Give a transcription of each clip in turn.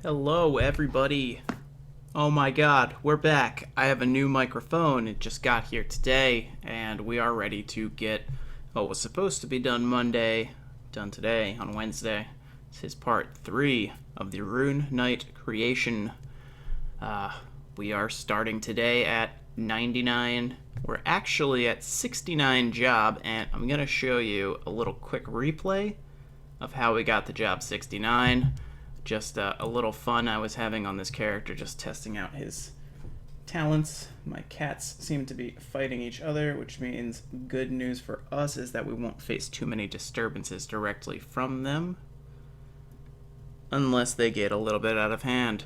Hello, everybody. Oh my god, we're back. I have a new microphone. It just got here today, and we are ready to get what was supposed to be done Monday, done today on Wednesday. This is part 3 of the Rune Knight creation. We are starting today at 99. We're actually at 69 job, and I'm going to show you a little quick replay of how we got to job 69. Just a little fun I was having on this character, just testing out his talents. My cats seem to be fighting each other, which means good news for us is that we won't face too many disturbances directly from them, unless they get a little bit out of hand.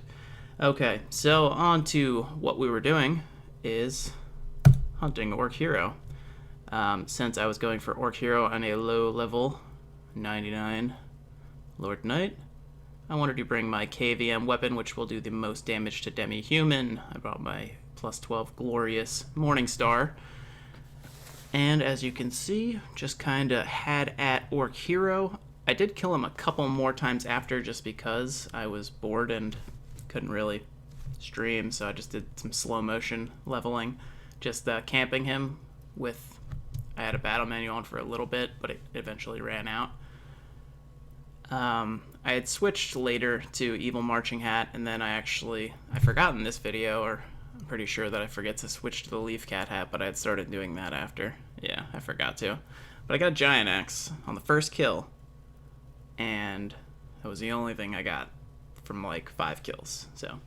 Okay, so on to what we were doing is hunting Orc Hero. Since I was going for Orc Hero on a low level, 99 Lord Knight, I wanted to bring my KVM weapon, which will do the most damage to demi-human. I brought my plus 12 glorious Morningstar. And as you can see, just kind of had at Orc Hero. I did kill him a couple more times after just because I was bored and couldn't really stream, so I just did some slow motion leveling. Just camping him with... I had a battle manual on for a little bit, but it eventually ran out. I had switched later to Evil Marching Hat, and then I forgot in this video, or I'm pretty sure that I forget to switch to the Leaf Cat Hat, but I had started doing that after. Yeah, I forgot to. But I got a Giant Axe on the first kill, and that was the only thing I got from like 5 kills, so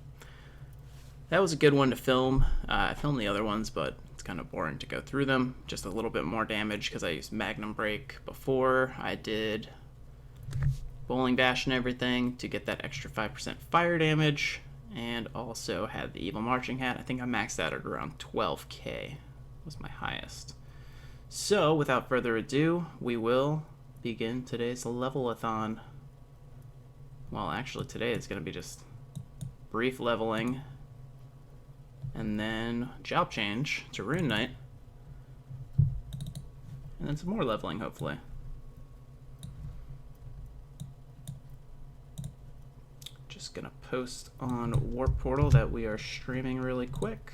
that was a good one to film. I filmed the other ones, but it's kind of boring to go through them. Just a little bit more damage because I used Magnum Break before. I did Bowling Dash and everything to get that extra 5% fire damage, and also had the Evil Marching Hat. I think I maxed out at around 12k was my highest. So without further ado, we will begin today's level-a-thon. Well, actually today is going to be just brief leveling, and then job change to Rune Knight, and then some more leveling, hopefully. Just gonna post on Warp Portal that we are streaming really quick.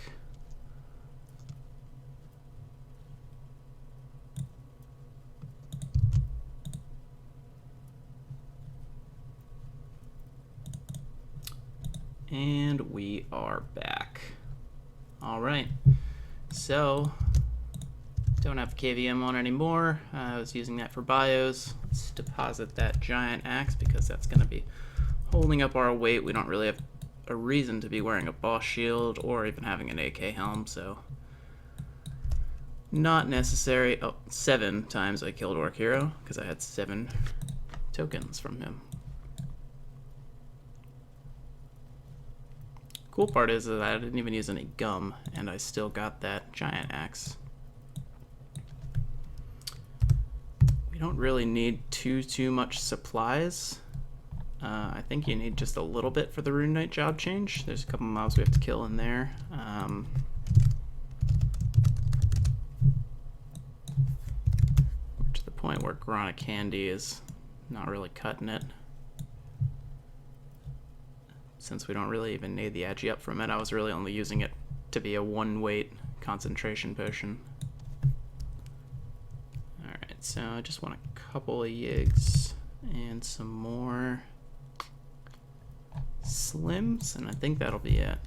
And we are back. Alright, so don't have KVM on anymore. I was using that for bios. Let's deposit that Giant Axe because that's going to be holding up our weight. We don't really have a reason to be wearing a boss shield or even having an AK helm, so not necessary. Oh, 7 times I killed Orc Hero because I had 7 tokens from him. Cool part is that I didn't even use any gum, and I still got that Giant Axe. We don't really need too much supplies. I think you need just a little bit for the Rune Knight job change. There's a couple mobs we have to kill in there. To the point where Grana Candy is not really cutting it. Since we don't really even need the agi up from it, I was really only using it to be a 1-weight concentration potion. Alright, so I just want a couple of yigs and some more slims, and I think that'll be it.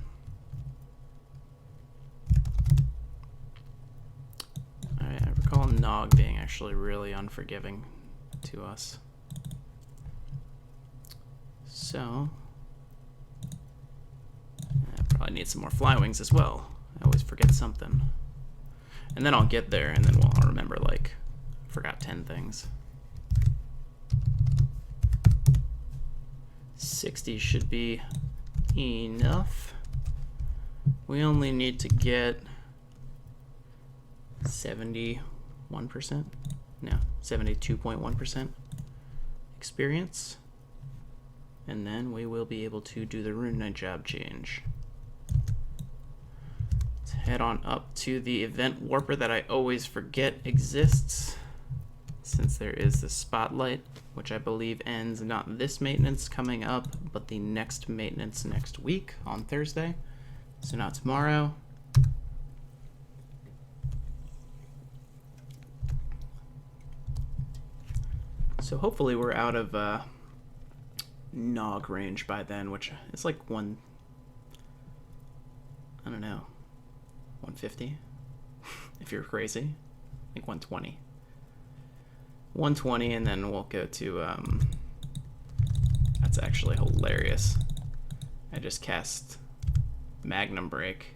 Alright, I recall Nog being actually really unforgiving to us. So I need some more fly wings as well. I always forget something. And then I'll get there, and then I'll remember, like, I forgot 10 things. 60 should be enough. We only need to get 71%? No, 72.1% experience. And then we will be able to do the Rune Knight job change. Let's head on up to the event warper that I always forget exists, since there is the spotlight which I believe ends not this maintenance coming up, but the next maintenance next week on Thursday. So not tomorrow. So hopefully we're out of Nog range by then, which is like I don't know, 150 if you're crazy. I think 120. 120, and then we'll go to, that's actually hilarious. I just cast Magnum Break,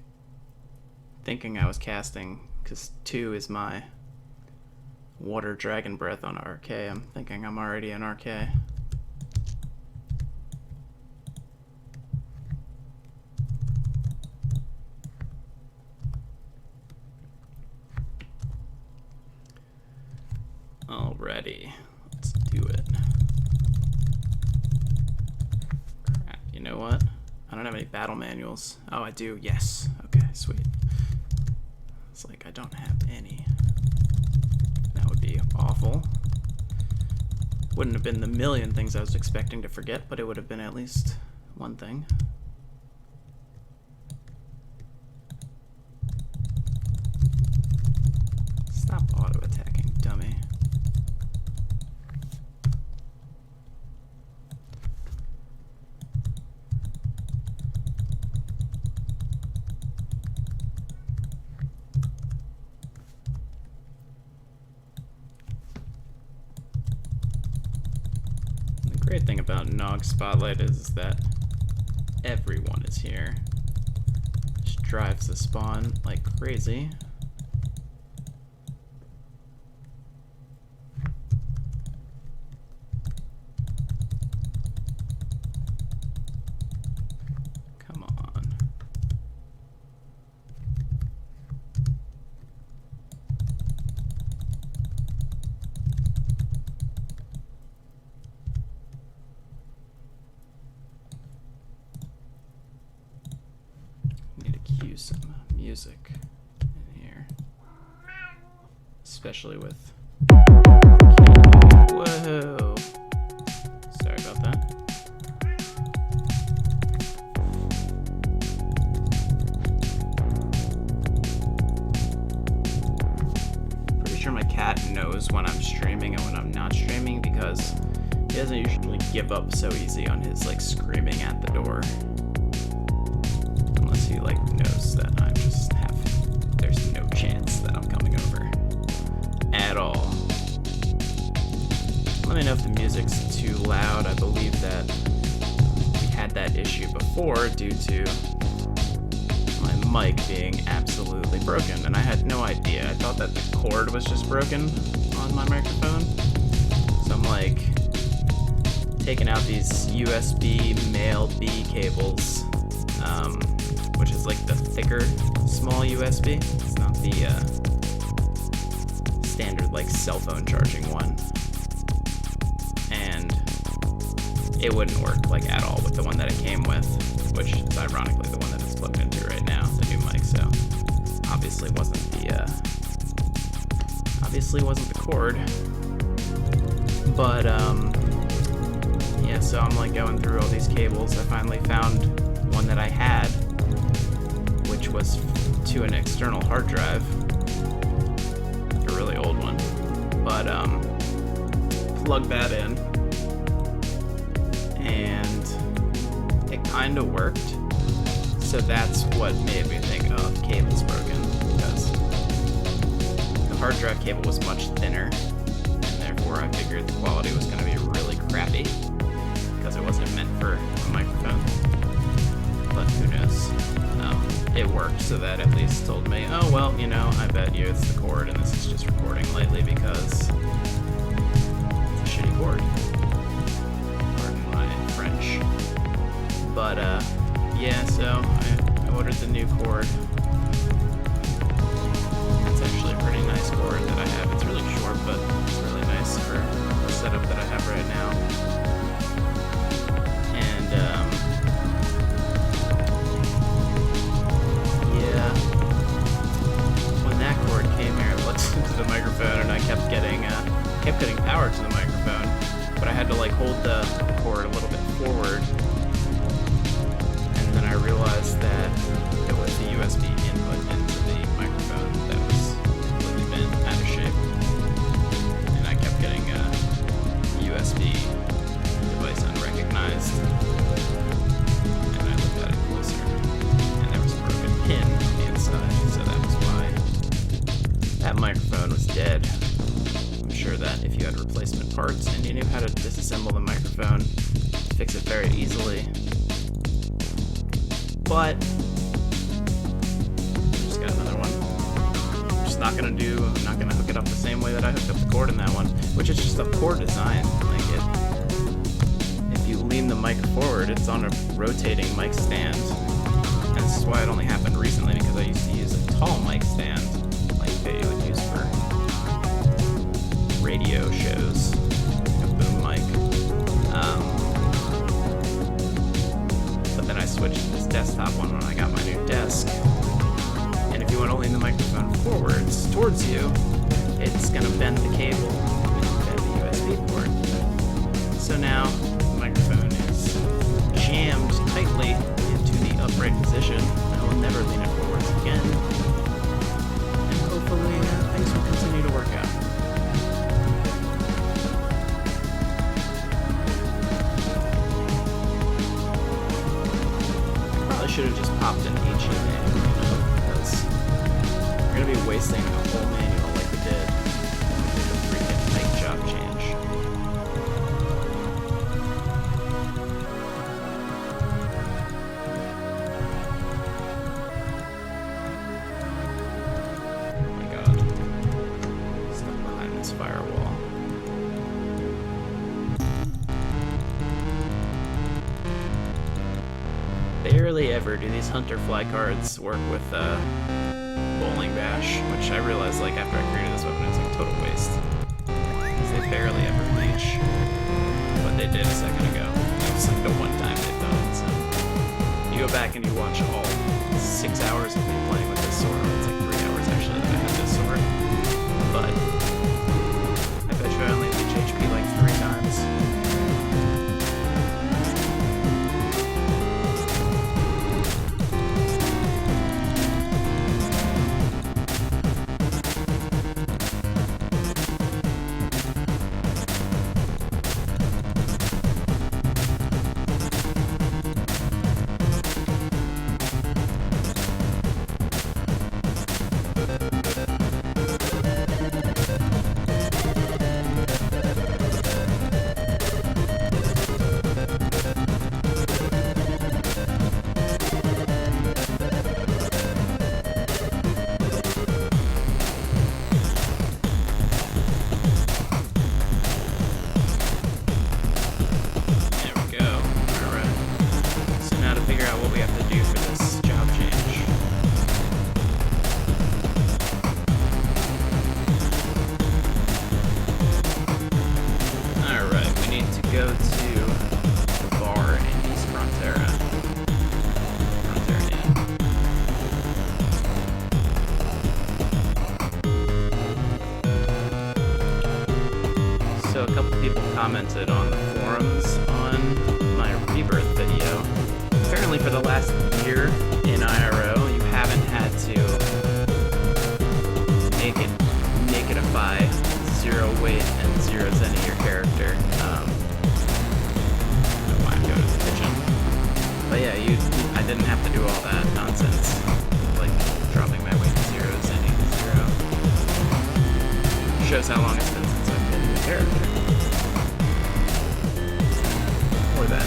thinking I was casting, because 2 is my Water Dragon Breath on RK. I'm thinking I'm already in RK. Alrighty, let's do it. Crap, you know what? I don't have any battle manuals. Oh, I do, yes. Okay, sweet. It's like I don't have any. That would be awful. Wouldn't have been the million things I was expecting to forget, but it would have been at least one thing. Stop auto-attacking, dummy. The great thing about Nog Spotlight is that everyone is here. Just drives the spawn like crazy. Come on. Need to cue some music in here, especially with. Whoa! Sorry about that. Pretty sure my cat knows when I'm streaming and when I'm not streaming, because he doesn't usually give up so easy on his like screaming at the door. Unless he like knows that I'm just there's no chance that I'm coming over at all. Let me know if the music's too loud. I believe that we had that issue before due to my mic being absolutely broken, and I had no idea. I thought that the cord was just broken on my microphone. So I'm like taking out these USB male B cables, which is like the thicker small USB. It's not the standard like cell phone charging one. And it wouldn't work like at all with the one that it came with, which is ironically the one that it's plugged into right now, the new mic. So obviously wasn't the cord. But yeah, so I'm like going through all these cables. I finally found one that I had, which was to an external hard drive, like a really old one. But plug that in, and it kind of worked. So that's what made me think, oh, the cable's broken, because the hard drive cable was much thinner, and therefore I figured the quality was going to be really crappy, because it wasn't meant for a microphone. But who knows? It worked, so that at least told me, oh well, you know, I bet you it's the cord and this is just recording lightly because it's a shitty cord. Pardon my French. But yeah, so I ordered the new cord. It's actually a pretty nice cord that I have. It's really short, but it's really nice for the setup that I have right now. And cord came here and plugged into the microphone, and I kept getting power to the microphone, but I had parts and you knew how to disassemble the microphone, fix it very easily. But just got another one. I'm not gonna hook it up the same way that I hooked up the cord in that one, which is just a poor design. Like if you lean the mic forward, it's on a rotating mic stand. And this is why it only happened recently, because I used to use a tall mic stand, like that you would use for radio shows, like a boom mic. But then I switched to this desktop one when I got my new desk. And if you want to lean the microphone forwards towards you, it's going to bend the cable and bend the USB port. So now the microphone is jammed tightly into the upright position. I will never lean it forwards again. And hopefully things will continue to work out. I probably should have just popped an HEMA, because we're going to be wasting a whole manual like we did with the freaking mic job change. Oh my god. Stuck behind this firewall. Barely ever do these Hunter fly cards work with Bowling Bash, which I realized like after I created this weapon it's a total waste. Because they barely ever reach what they did a second ago. It was like the one time they've done it. So you go back and you watch all 6 hours of me playing with this sword. It's like 3 hours actually that I had this sword. But I bet you I only reach HP like 3 times. Commented on the forums on my Rebirth video. Apparently for the last year in IRO, you haven't had to nakedify 0 weight and 0 zen of your character. I don't know why I'm going to the kitchen. But yeah, I didn't have to do all that nonsense. Like dropping my weight to 0, zenning to 0. Shows how long it's been since I've been the character. Or that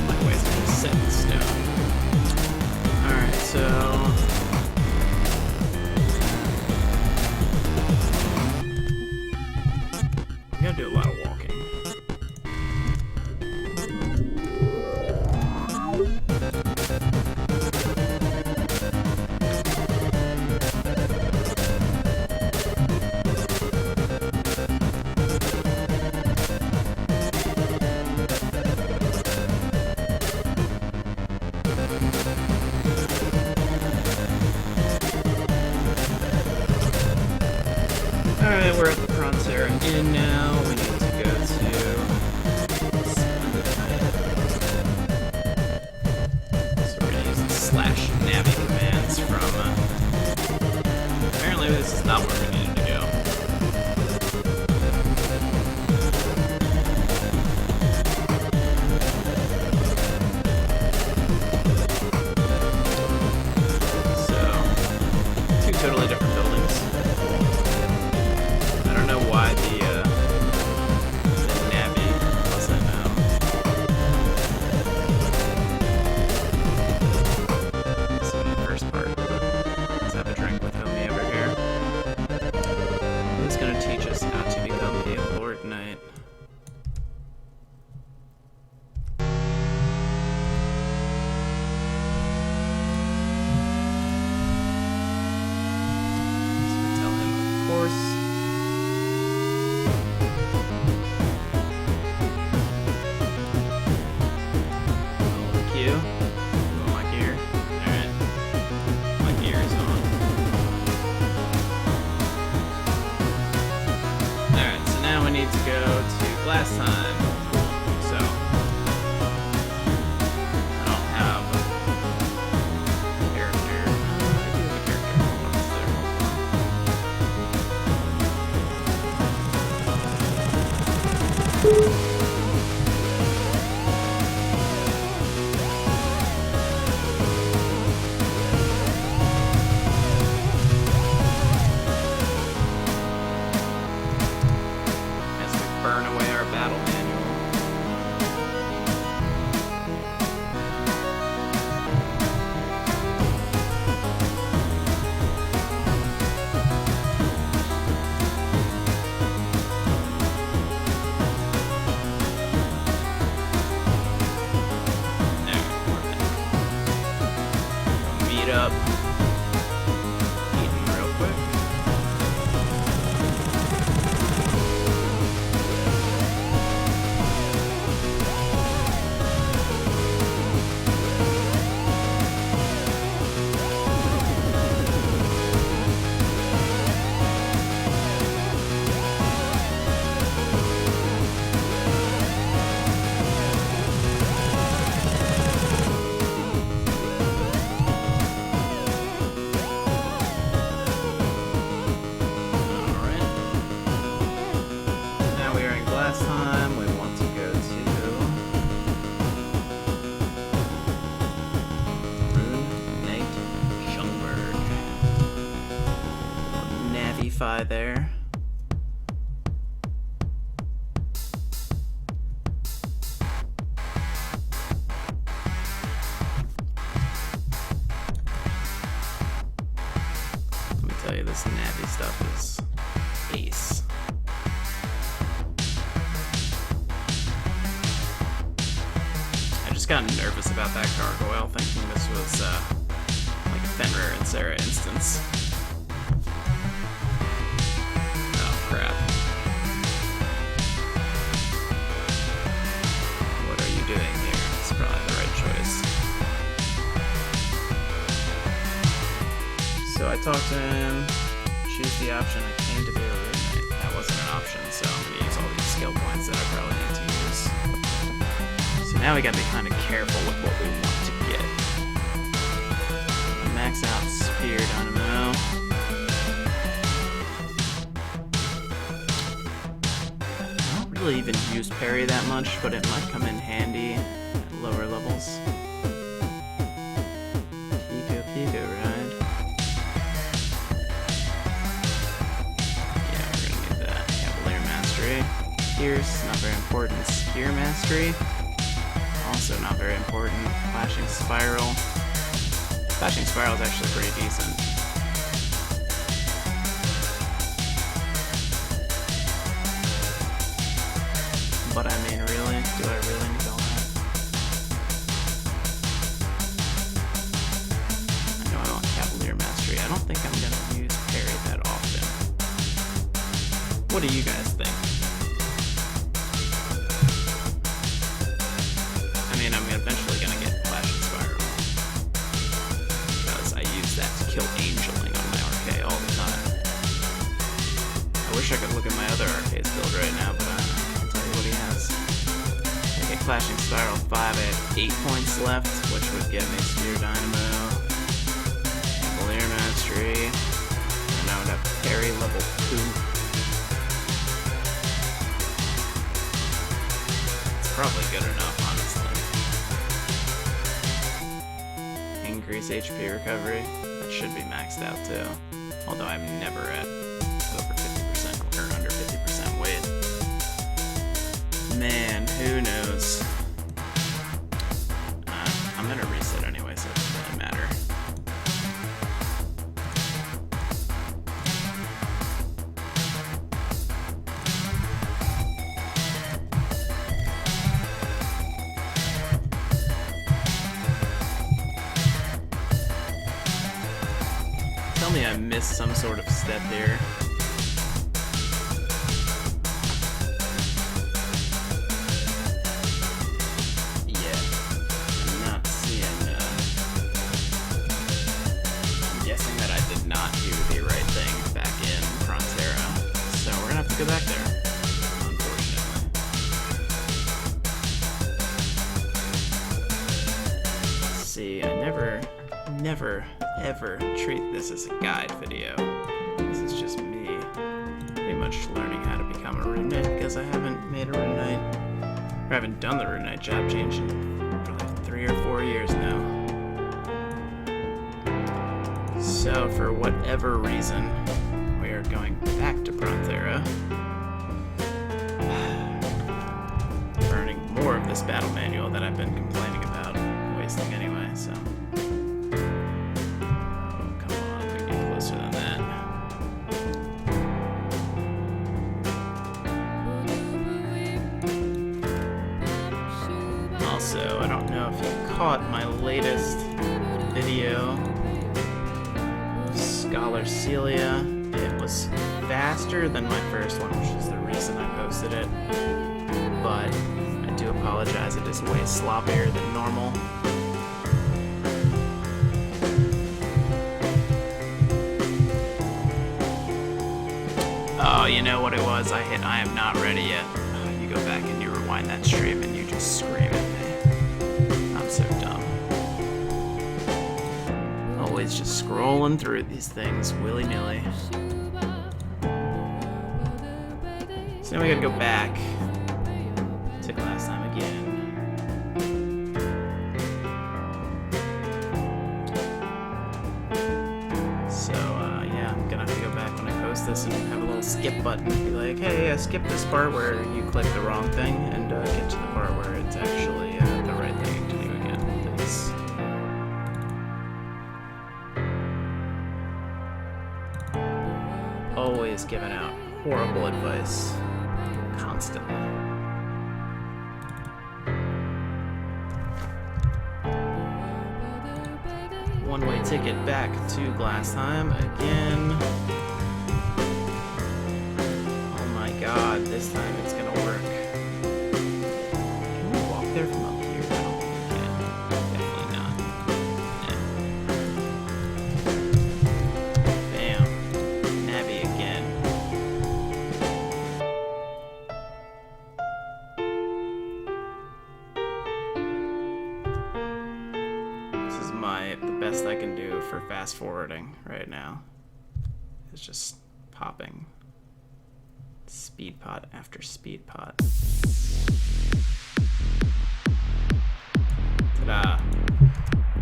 my ways are just set in stone. Alright, so we gotta do a lot of walking. Alright, we're at the Proncera Inn now. We need to go to so we're gonna use the /navi commands from apparently this is not where we needed to go. So 2 totally different buildings. I don't know why the up. Eating real quick. There. Let me tell you, this Navi stuff is ace. I just got nervous about that gargoyle, thinking this was like a Fenrir and Sarah instance. Crap. What are you doing here? It's probably the right choice. So I talked to him, choose the option I came to be a roommate. That wasn't an option, so I'm going to use all these skill points that I probably need to use. So now we got to be kind of careful with what we want to get. Max out Spear Dynamo. Really even use parry that much, but it might come in handy at lower levels. Pico, right? Yeah, we're gonna need that. Cavalier Mastery. Pierce, not very important. Spear Mastery, also not very important. Flashing Spiral. Flashing Spiral is actually pretty decent. But I mean, really? Do I really need all that? I know I want Cavalier Mastery. I don't think I'm gonna use parry that often. What do you guys think? I mean, I'm eventually gonna get Flashing Spiral. Because I use that to kill angeling on my RK all the time. I wish I could look at my other RK's build right now, but what he has. I get Flashing Spiral 5, I have 8 points left, which would get me Spear Dynamo, Cavalier Mastery, and I would have parry level 2. It's probably good enough, honestly. Increase HP recovery, that should be maxed out too, although I'm never at over 50% or under 50% weight. Man, who knows? I'm gonna reset anyway, so it doesn't really matter. Tell me I missed some sort of step here. Go back there, unfortunately. Let's see, I never, ever treat this as a guide video. This is just me pretty much learning how to become a Rune Knight, because I haven't made a Rune Knight, or I haven't done the Rune Knight job change in like 3 or 4 years now. So for whatever reason, we are going back to Prontera. Burning more of this battle manual that I've been complaining about wasting anyway, so. Oh, come on, we get closer than that. Also, I don't know if you caught my latest video color Celia. It was faster than my first one, which is the reason I posted it. But I do apologize, it is way sloppier than normal. Oh, you know what it was? I am not ready yet. You go back and you rewind that stream and you just scream at me. I'm so dumb. Always just scrolling through these things willy-nilly. So now we gotta go back to last time again. So yeah, I'm gonna have to go back when I post this and have a little skip button. Be like, hey, skip this part where you click the wrong thing and get to the part where it's actually the right thing to do again. Thanks. Always giving out horrible advice. Constantly. One-way ticket back to glass time again. Oh my god, this time it's gonna work. Can we walk there from up here? I don't think we can. Definitely not. Yeah. Bam. Nabby again. This is the best I can do for fast forwarding right now. It's just popping speed pot after speed pot. Ta-da!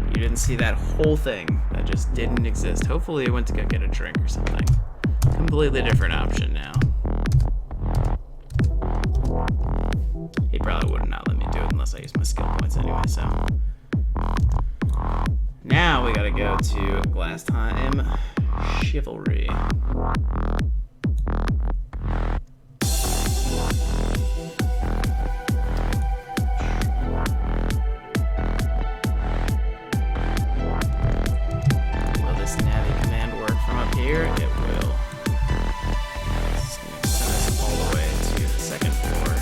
You didn't see that whole thing. That just didn't exist. Hopefully he went to go get a drink or something. Completely different option now. He probably would not let me do it unless I use my skill points anyway, so. Now we gotta go to glass time chivalry. Will this navy command work from up here? It will. It's gonna send us all the way to the second floor.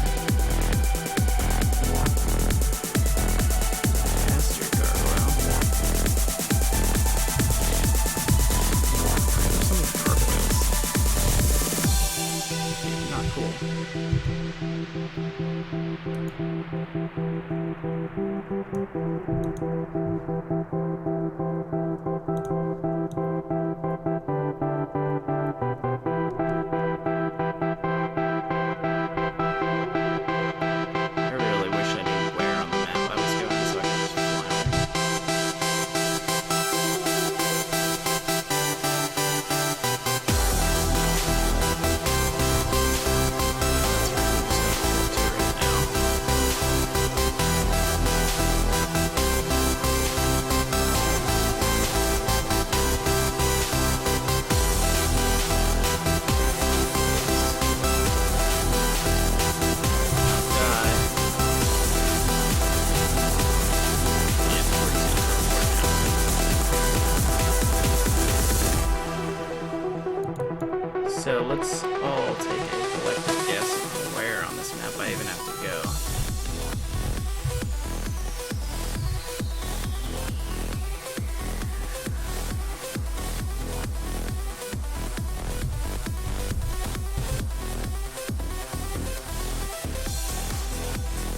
So let's all take a collective guess of where on this map I even have to go.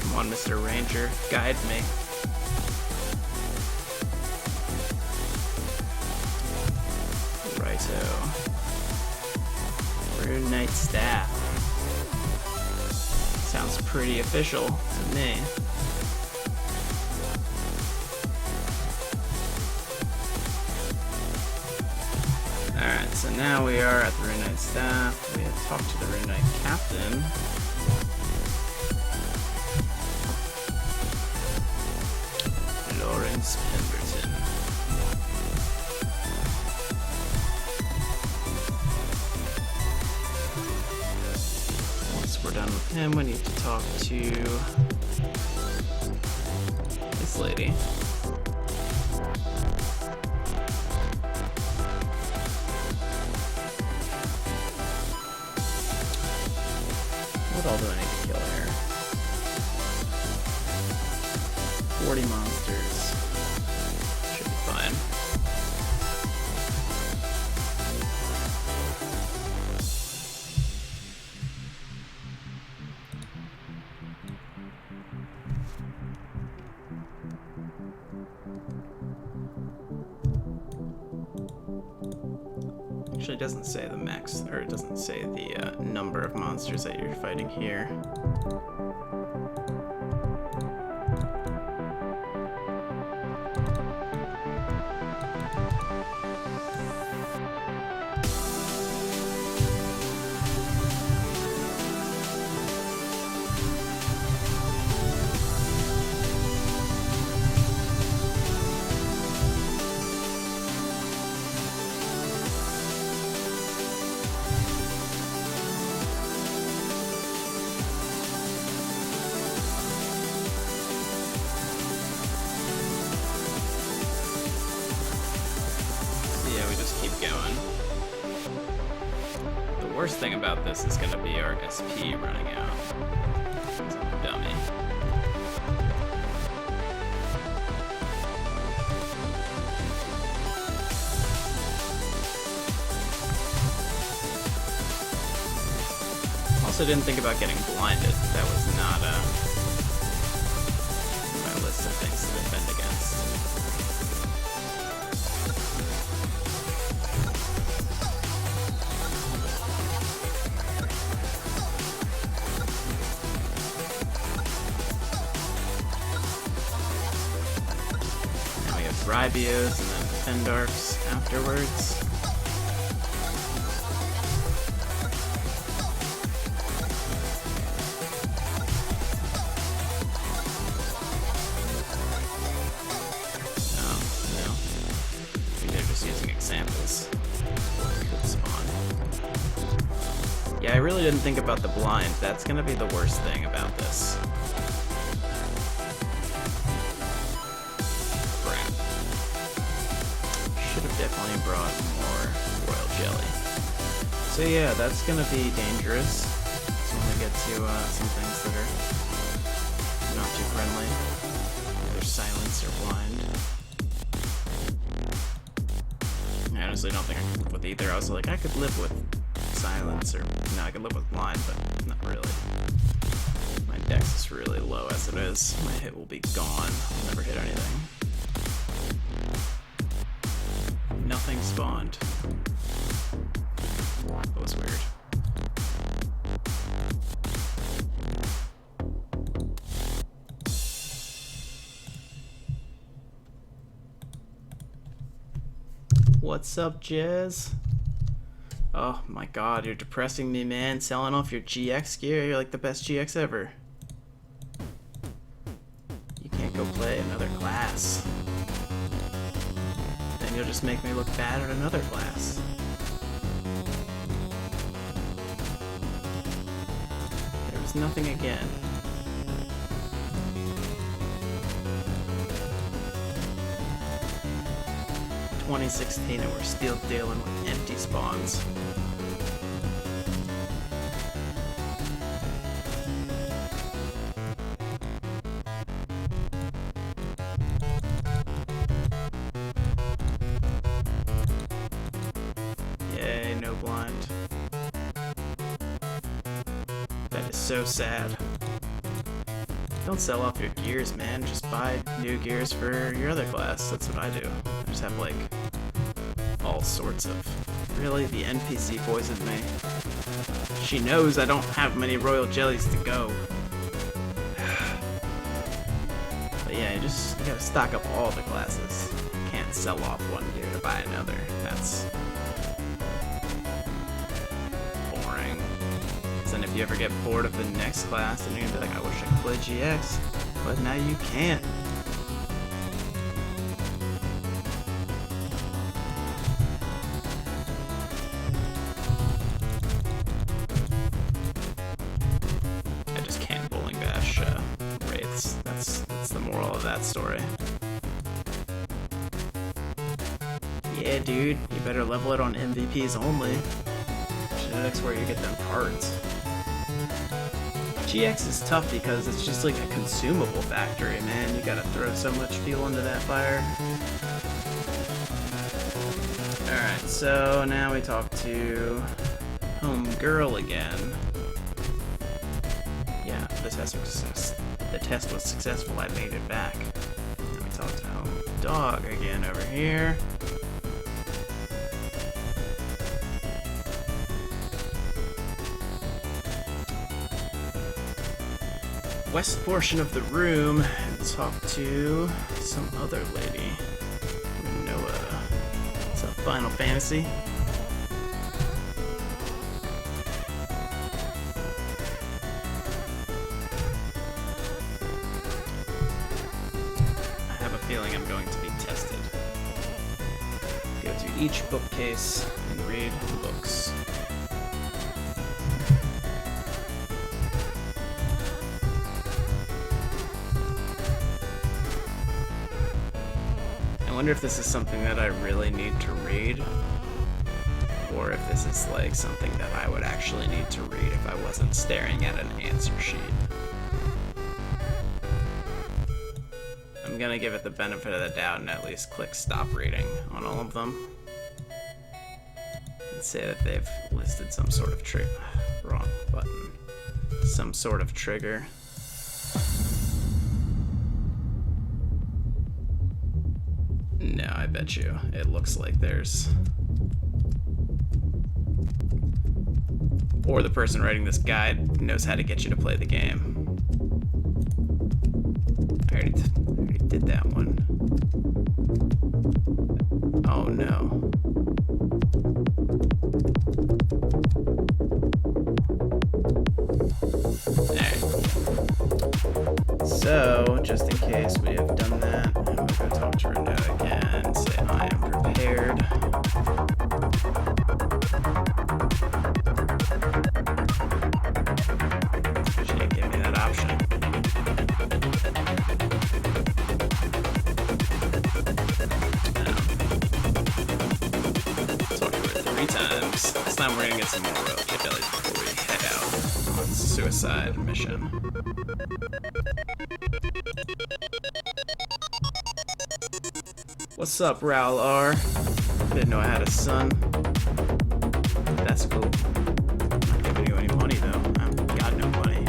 Come on, Mr. Ranger, guide me. Righto. Rune Knight Staff. Sounds pretty official to me. Alright, so now we are at the Rune Knight Staff. We have talked to the Rune Knight Captain. Lawrence Pemberton. Once we're done with him, we need to talk to this lady. Actually, it doesn't say the max, or it doesn't say the number of monsters that you're fighting here. The worst thing about this is going to be our SP running out. It's a dummy. Also didn't think about getting blinded. That was not my list of things to defend against. Rybios and then Fendarks afterwards. Oh, no. Maybe they're just using examples. Could spawn. Yeah, I really didn't think about the blind. That's gonna be the worst thing about this. Definitely brought more royal jelly. So yeah, that's gonna be dangerous. So when we get to some things that are not too friendly, either silence or blind. I honestly don't think I could live with either. I was like, I could live with silence, or no, I could live with blind, but not really. My dex is really low as it is. My hit will be gone. I'll never hit anything. Nothing spawned. That was weird. What's up, Jazz? Oh my god, you're depressing me, man. Selling off your GX gear? You're like the best GX ever. You can't go play another class. You'll just make me look bad at another class. There was nothing again. $2016 and we're still dealing with empty spawns. Blind. That is so sad. Don't sell off your gears, man. Just buy new gears for your other class. That's what I do. I just have like all sorts of... Really? The NPC poisoned me. She knows I don't have many royal jellies to go. But yeah, you gotta stock up all the classes. You can't sell off one gear to buy another. That's... And if you ever get bored of the next class, then you're gonna be like, I wish I could play GX, but now you can't. I just can't bowling bash wraiths. That's the moral of that story. Yeah, dude, you better level it on MVPs only. Genetics where you get them parts. GX is tough because it's just like a consumable factory, man. You gotta throw so much fuel into that fire. Alright, so now we talk to Homegirl again. Yeah, the test was successful. I made it back. Now we talk to Home. dog again over here. West portion of the room and talk to some other lady. Noah. What's up, Final Fantasy? I have a feeling I'm going to be tested. Go to each bookcase and read books. I wonder if this is something that I really need to read, or if this is like something that I would actually need to read if I wasn't staring at an answer sheet. I'm gonna give it the benefit of the doubt and at least click stop reading on all of them. And say that they've listed some sort of trigger. Wrong button. Some sort of trigger. No, I bet you it looks like there's... Or the person writing this guide knows how to get you to play the game. I already did that one. Oh no. Alright. So, just in case we have done that, I'm going to talk to Rune again and say I am prepared. She didn't give me that option. Talk to her 3 times. This time we're going to get some more bellies before we head out on suicide mission. What's up, Raul R? Didn't know I had a son. That's cool. I'm not giving you any money though. I've got no money.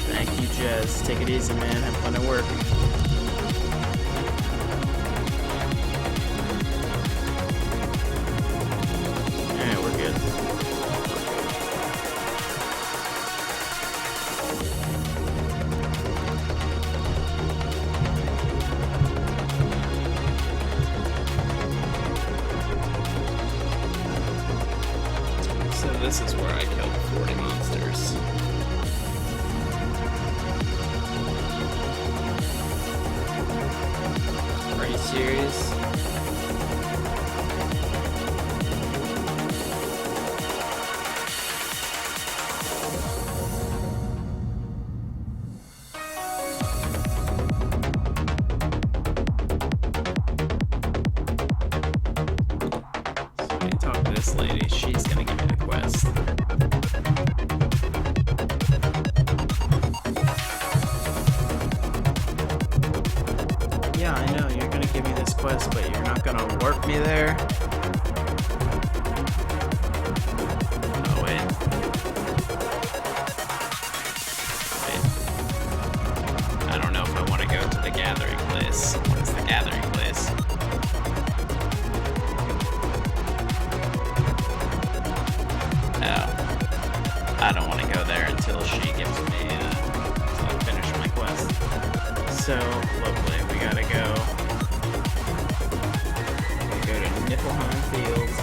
Thank you, Jez. Take it easy, man. Have fun at work. Alright, we're good. This is where I killed 40 monsters. Are you serious? So I talk to this lady, she's gonna give me the quest. Yeah, I know, you're gonna give me this quest, but you're not gonna warp me there? Oh, wait. I don't know if I want to go to the gathering place. What is the gathering place? Oh. I don't want to go there until she gives me, until I finish my quest. So, lovely, we gotta go. We go to Niflheim Fields.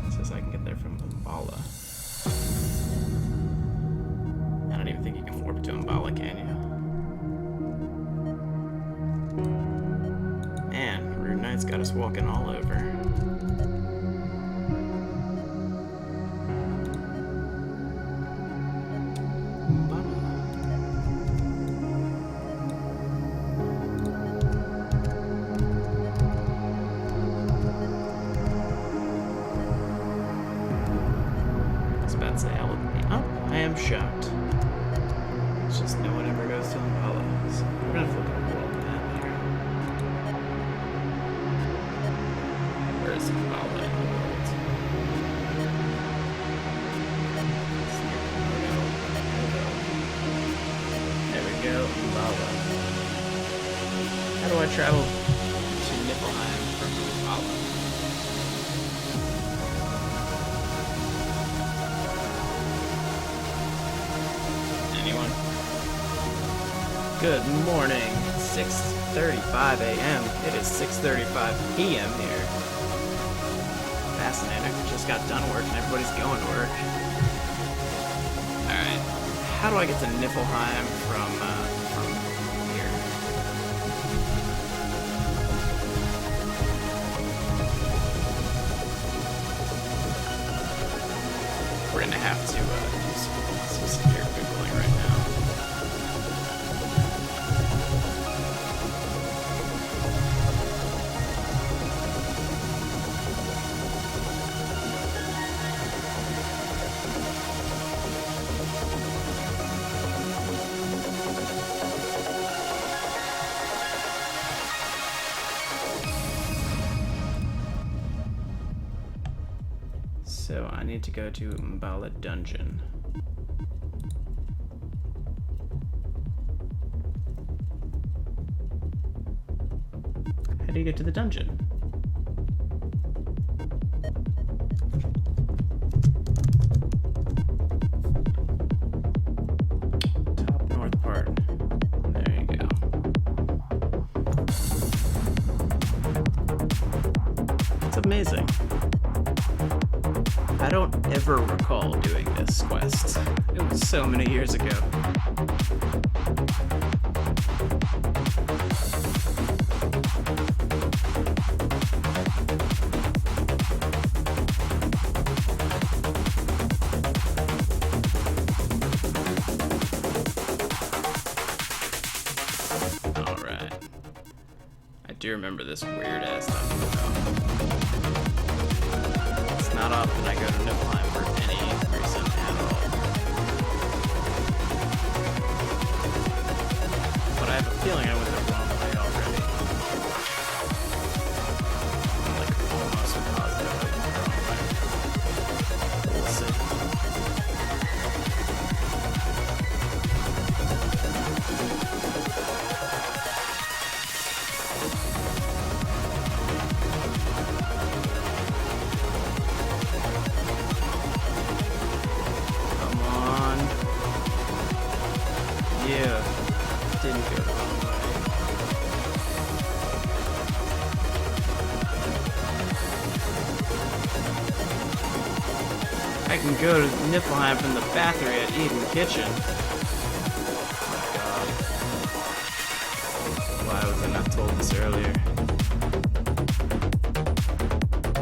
It says I can get there from Umbala. I don't even think you can warp to Umbala, can you? Man, Rune Knight's got us walking all over. I am shocked. It's just no one ever goes to Umbala. So we're gonna flip a world map here. Where is Umbala in the world? I travel to Niflheim from Umballa? Anyone? Good morning. 6:35 a.m. It is 6:35 p.m. here. Fascinating. Just got done work and everybody's going to work. Alright. How do I get to Niflheim from here? We're gonna have to do some severe Googling right now. So I need to go to Umballa Dungeon. How do you get to the dungeon? Top north part. There you go. It's amazing. I don't ever recall doing this quest. It was so many years ago. Alright. I do remember this weird-ass dungeon though. It's not often I go to Niflheim for any reason at all. But I have a feeling I went the wrong way already. I'm like almost positive I went the wrong way. We'll see. Yeah, didn't go the wrong way. I can go to Niflheim from the Battery at Eden Kitchen. Oh my god. Why was I not told this earlier?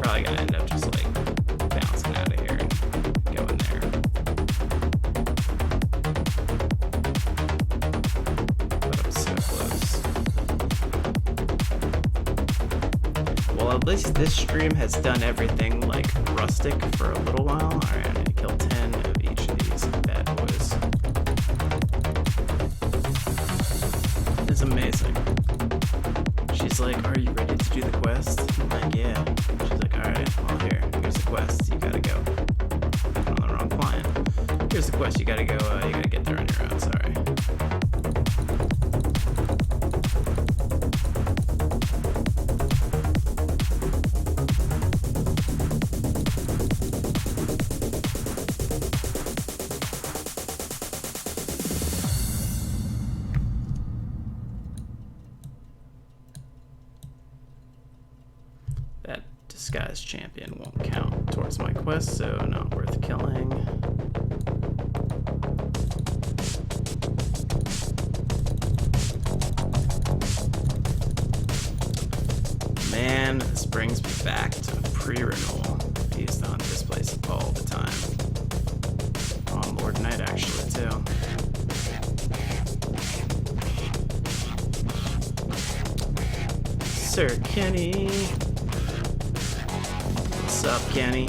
Probably gonna end up just like bouncing out of here and going there. Well, at least this stream has done everything like rustic for a little while. Alright, I need to kill 10 of each of these bad boys. It's amazing. She's like, are you ready to do the quest? I'm like, yeah. She's like, alright, well here's the quest. You gotta go. I'm on the wrong client. Here's the quest. You gotta go, you gotta get there on your own, sorry. That disguised champion won't count towards my quest, so not worth killing. Man, this brings me back to pre-renewal. I used to hunt this place all the time. On Lord Knight, actually, too. Sir Kenny. What's up, Kenny?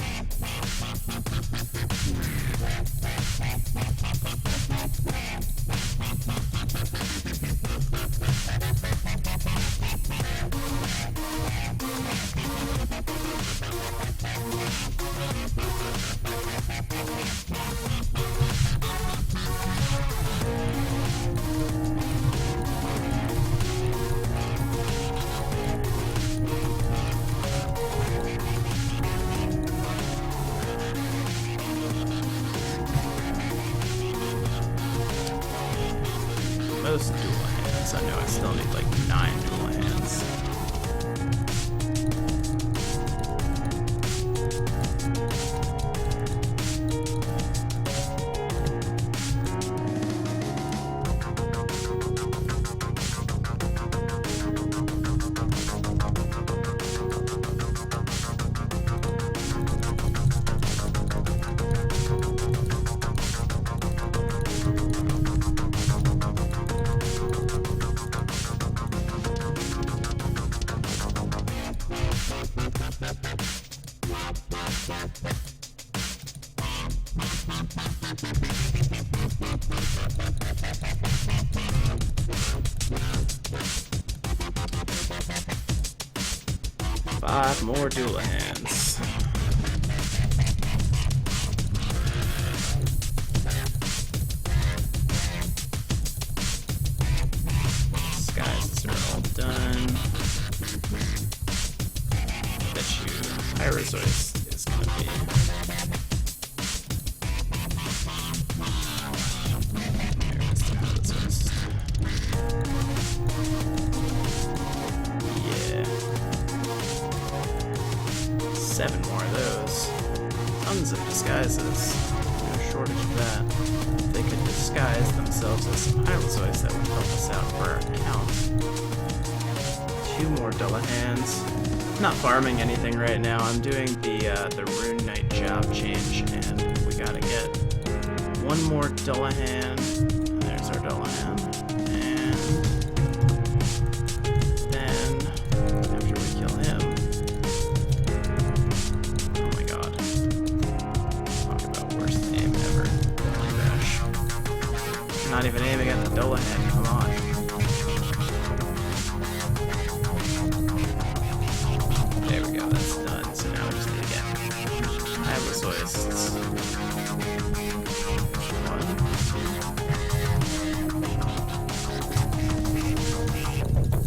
those dual hands? I know I still need like 9 dual hands. Five more dual hands. Disguises are all done. Bet you Pyrozoist is gonna be. There is the Pyrozoist. Yeah. 7 more of those. Tons of disguises. No shortage of that. They could disguise themselves as some Pyrozoists that would help us out for our count. 2 more Dullahands. I'm not farming anything right now. I'm doing the Rune Knight job change, and we gotta get 1 more Dullahan. There's our Dullahan. And then after we kill him, oh my god. Talk about worst aim ever. Crash. Not even aiming at the Dullahan, come on. There we go, that's done. So now we just need to get Pyrozoists. 1, 2.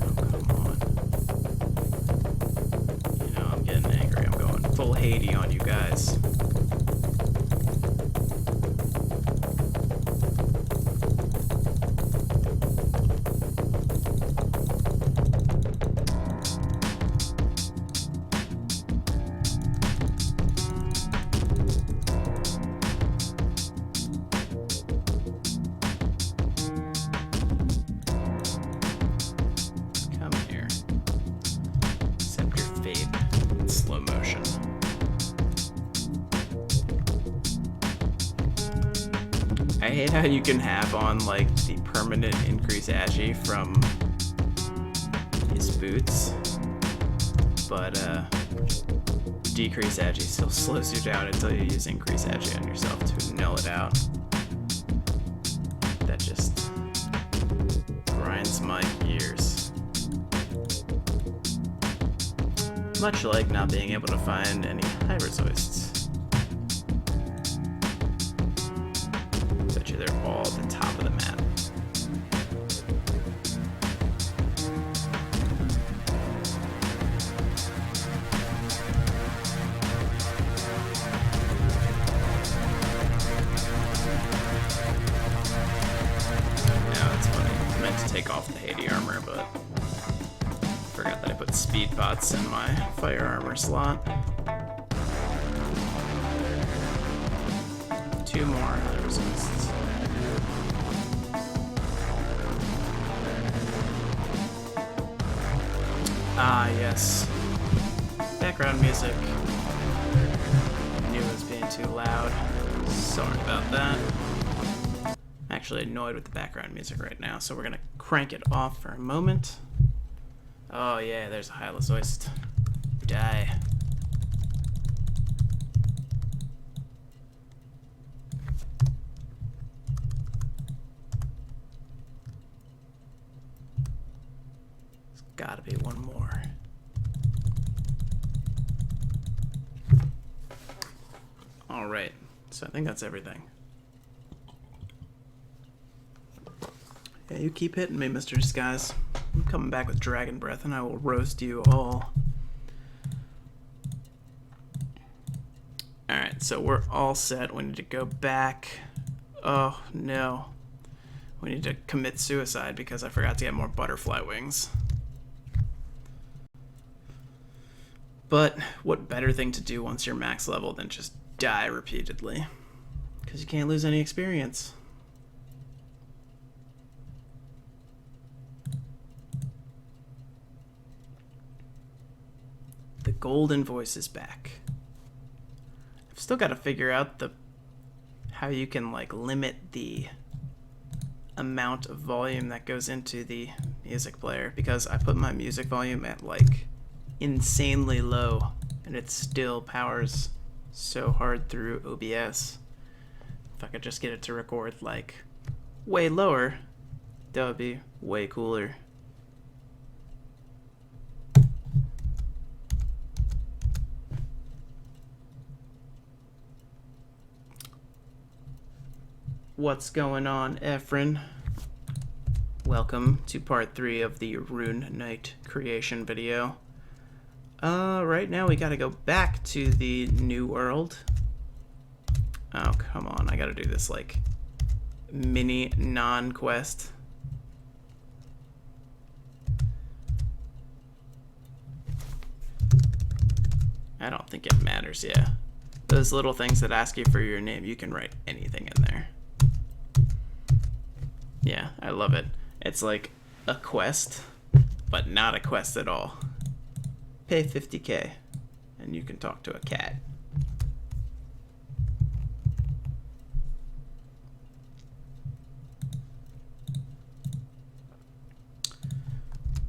Oh, come on. You know, I'm getting angry. I'm going full Haiti on you guys. Come here. Accept your fate in slow motion. I hate how you can have on like the permanent increase agi from his boots, but decrease agi still slows you down until you use increase agi on yourself to null it out. That just grinds my gears. Much like not being able to find any Pyrozoists. Bet you they're all at the top of the map. Now it's funny. I meant to take off the Haiti armor, but forgot that I put speed bots in my fire armor slot. 2 more resists. Ah, yes. Background music. I knew it was being too loud. Sorry about that. I'm actually annoyed with the background music right now, so we're gonna crank it off for a moment. Oh yeah, there's a Hylozoist. Die. There's gotta be 1 more. Alright, so I think that's everything. Yeah, you keep hitting me, Mr. Disguise. I'm coming back with Dragon Breath and I will roast you all. Alright, so we're all set. We need to go back. Oh, no. We need to commit suicide because I forgot to get more butterfly wings. But what better thing to do once you're max level than just die repeatedly? Because you can't lose any experience. The golden voice is back. I've still got to figure out how you can like limit the amount of volume that goes into the music player, because I put my music volume at like insanely low and it still powers so hard through OBS. If I could just get it to record like way lower, that would be way cooler. What's going on, Efren? Welcome to part 3 of the Rune Knight creation video. Right now we gotta go back to the new world. Oh, come on, I gotta do this like mini non-quest. I don't think it matters, yeah. Those little things that ask you for your name, you can write anything in there. Yeah, I love it. It's like a quest, but not a quest at all. Pay 50K, and you can talk to a cat.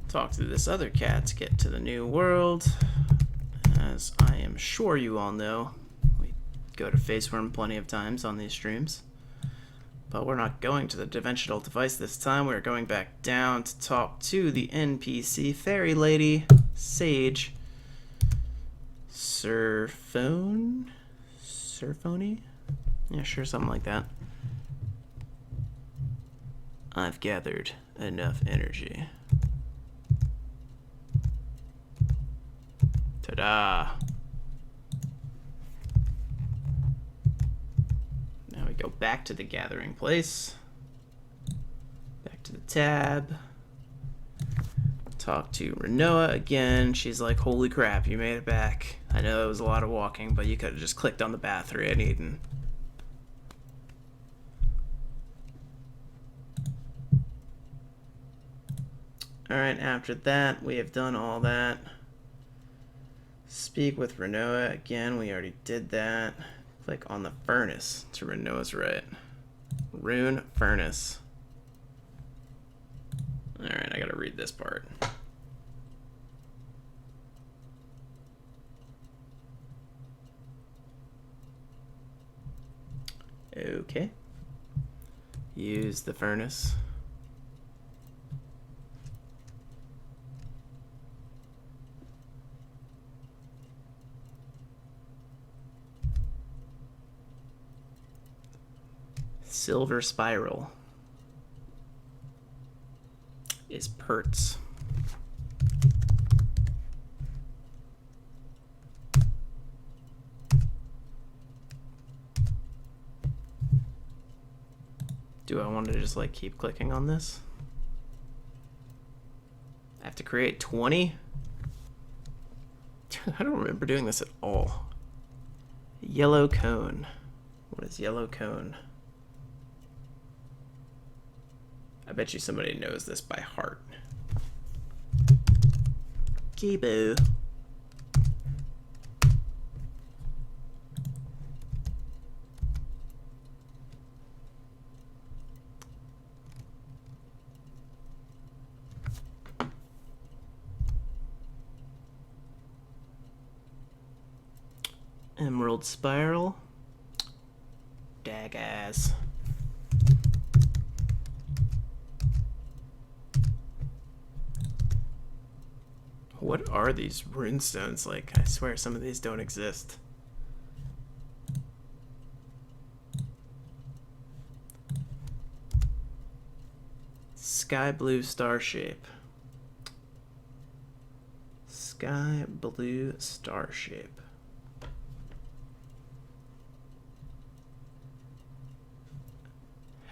Talk to this other cat to get to the new world. As I am sure you all know, we go to Faceworm plenty of times on these streams. But we're not going to the dimensional device this time. We're going back down to talk to the NPC fairy lady, Sage. Surphone? Yeah, sure, something like that. I've gathered enough energy. Ta-da! Now we go back to the gathering place. Back to the tab. Talk to Renoa again. She's like, holy crap, you made it back. I know it was a lot of walking, but you could have just clicked on the bathroom at Eden. Alright, after that, we have done all that. Speak with Renoa again. We already did that. Click on the furnace to Renoa's right. Rune Furnace. Alright, I gotta read this part. Okay. Use the furnace. Silver spiral is Pertz. Do I want to just like keep clicking on this? I have to create 20? I don't remember doing this at all. Yellow cone. What is yellow cone? I bet you somebody knows this by heart. Kibu. Emerald spiral. Dagass. What are these runestones? Like, I swear some of these don't exist. Sky blue star shape. Sky blue star shape.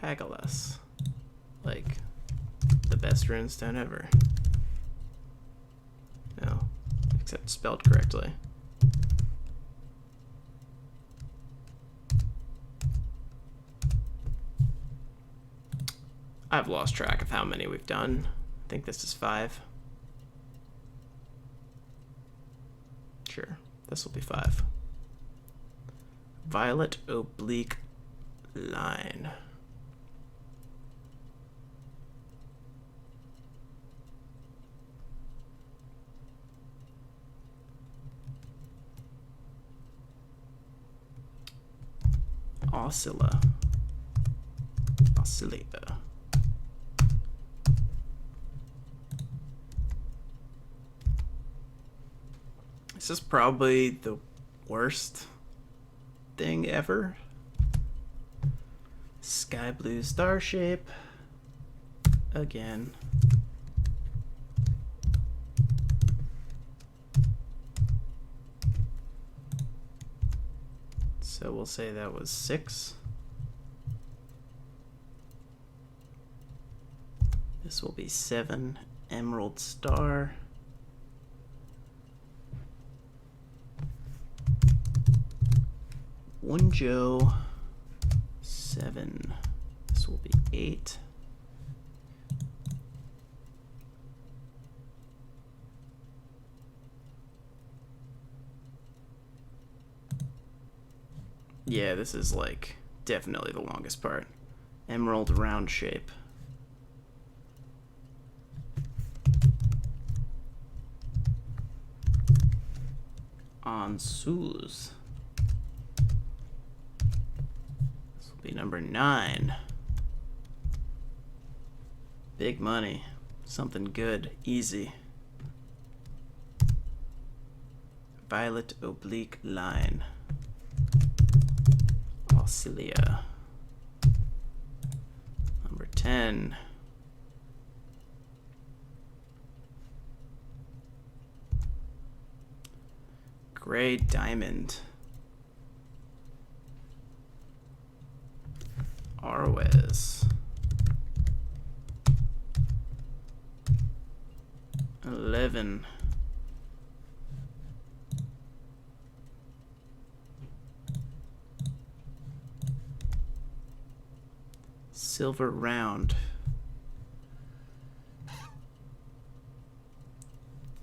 Haggles. like the best runestone ever. No, except spelled correctly. I've lost track of how many we've done. I think this is 5. Sure, this will be 5. Violet oblique line. Oscilla. Oscillator. This is probably the worst thing ever. Sky blue star shape. Again. So we'll say that was 6. This will be 7. Emerald star. One Joe. 7. This will be 8. Yeah, this is like definitely the longest part. Emerald round shape. Ansuz. This will be number 9. Big money. Something good. Easy. Violet oblique line. Oscilla. Number 10. Gray diamond. Arwes. 11. Silver round.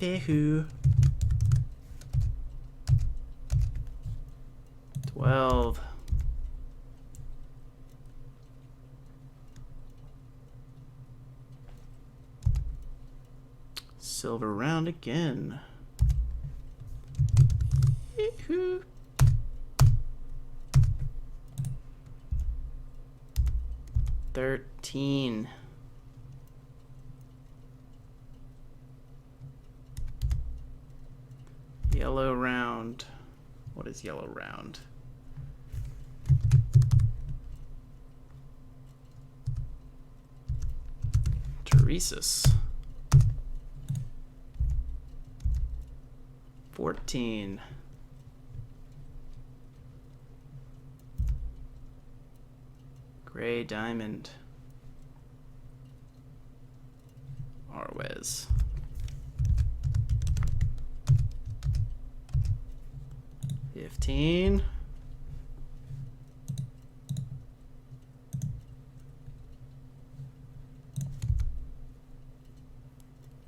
Pehu. 12. Silver round again. Pehu. 13. Yellow round. What is yellow round? Teresis. 14. Gray diamond. Arwes. 15.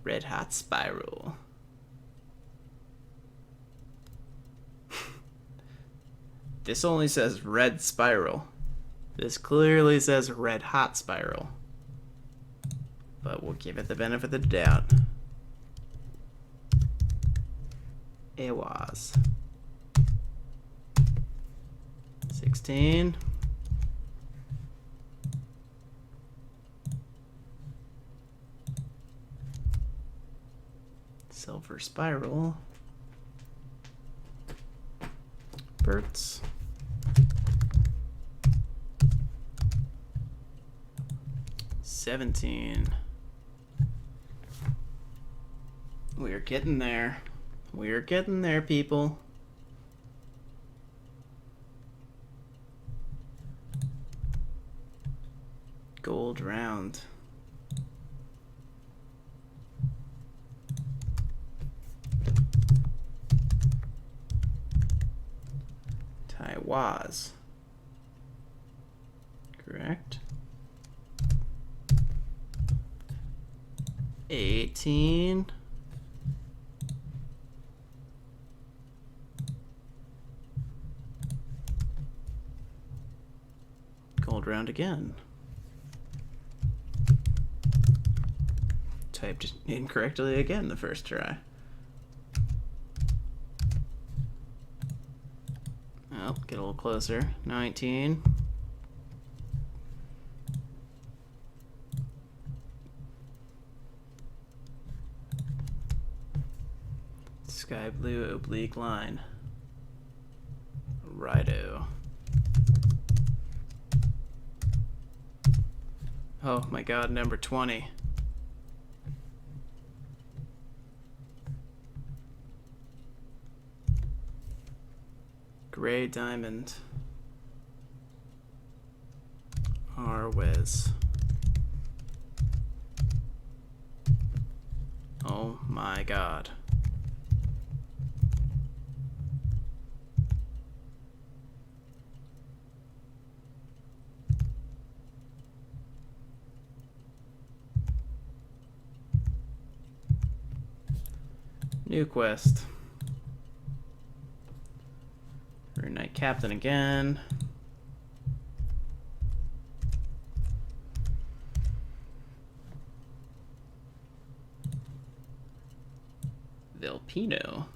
Red hot spiral. This only says red spiral. This clearly says red hot spiral. But we'll give it the benefit of the doubt. It was. 16. Silver spiral. Bert's. 17. We're getting there. We're getting there, people. Gold round. was. Correct. 18. Gold round again. Typed incorrectly again the first try. Well, get a little closer. 19. Sky blue oblique line. Righto. Oh my god, number 20. Gray diamond. Arwes. Oh my god. New quest. Rune Knight Captain again. Velpino.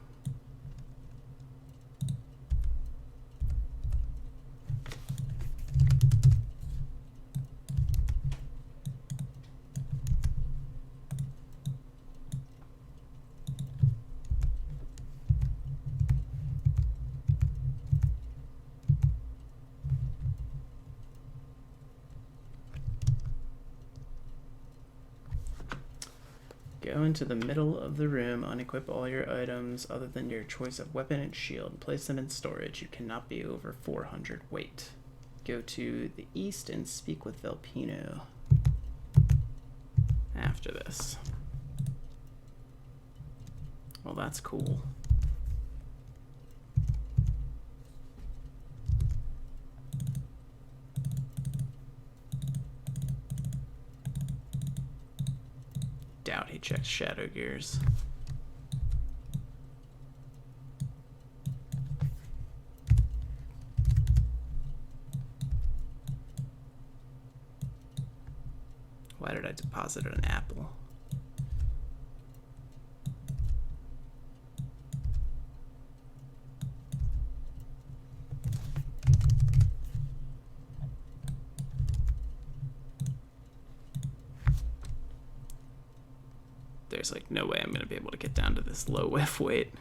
Go into the middle of the room, unequip all your items other than your choice of weapon and shield, and place them in storage. You cannot be over 400 weight. Go to the east and speak with Velpino after this. Well, that's cool. Doubt he checked Shadow Gears. Why did I deposit an apple? There's like no way I'm gonna be able to get down to this low whiff weight.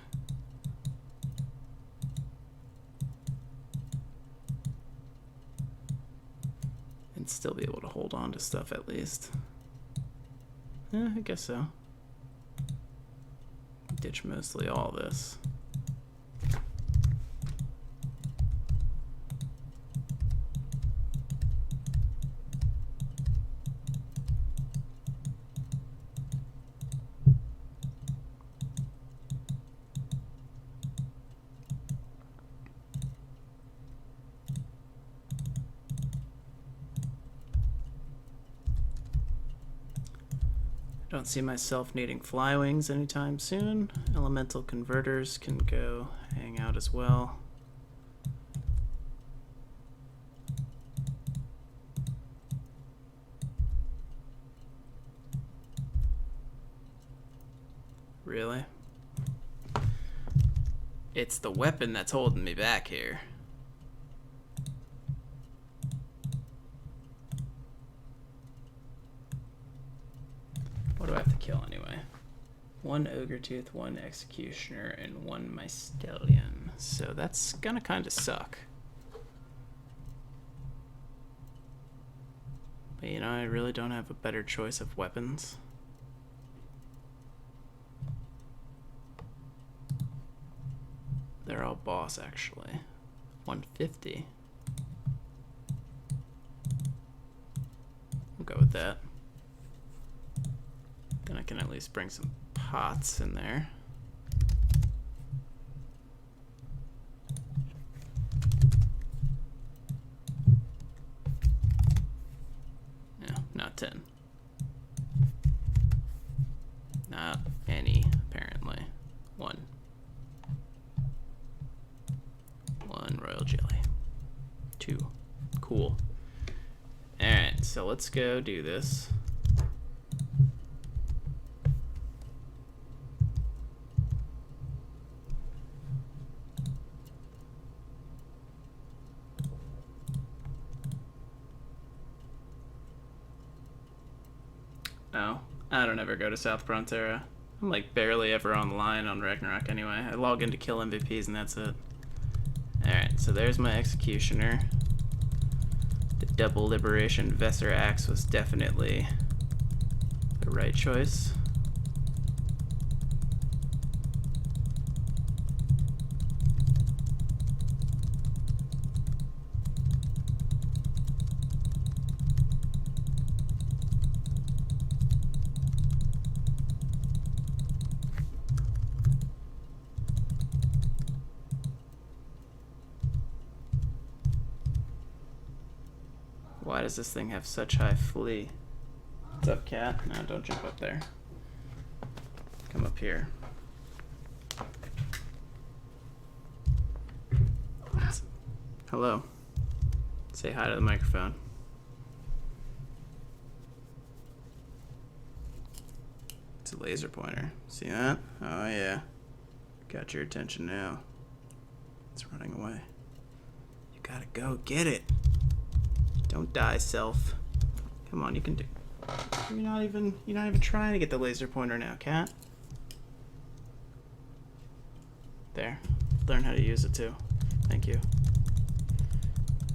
And still be able to hold on to stuff at least. Yeah, I guess so. Ditch mostly all this. Don't see myself needing fly wings anytime soon. Elemental converters can go hang out as well. Really? It's the weapon that's holding me back here. What do I have to kill anyway? One Ogre Tooth, one Executioner, and one Mystellion. So that's gonna kind of suck. But you know, I really don't have a better choice of weapons. They're all boss, actually. 150. We'll go with that. Then I can at least bring some pots in there. 2. Cool. Alright, so let's go do this. Oh, I don't ever go to South Frontera. I'm like barely ever online on Ragnarok anyway. I log in to kill MVPs and that's it. Alright, so there's my Executioner. The double Liberation Vesser Axe was definitely the right choice. Why does this thing have such high flee? What's up, cat? No, don't jump up there. Come up here. Hello. Say hi to the microphone. It's a laser pointer. See that? Oh yeah. Got your attention now. It's running away. You gotta go get it. Don't die, self. Come on, you can do. You're not even trying to get the laser pointer now, cat. There. Learn how to use it too. Thank you.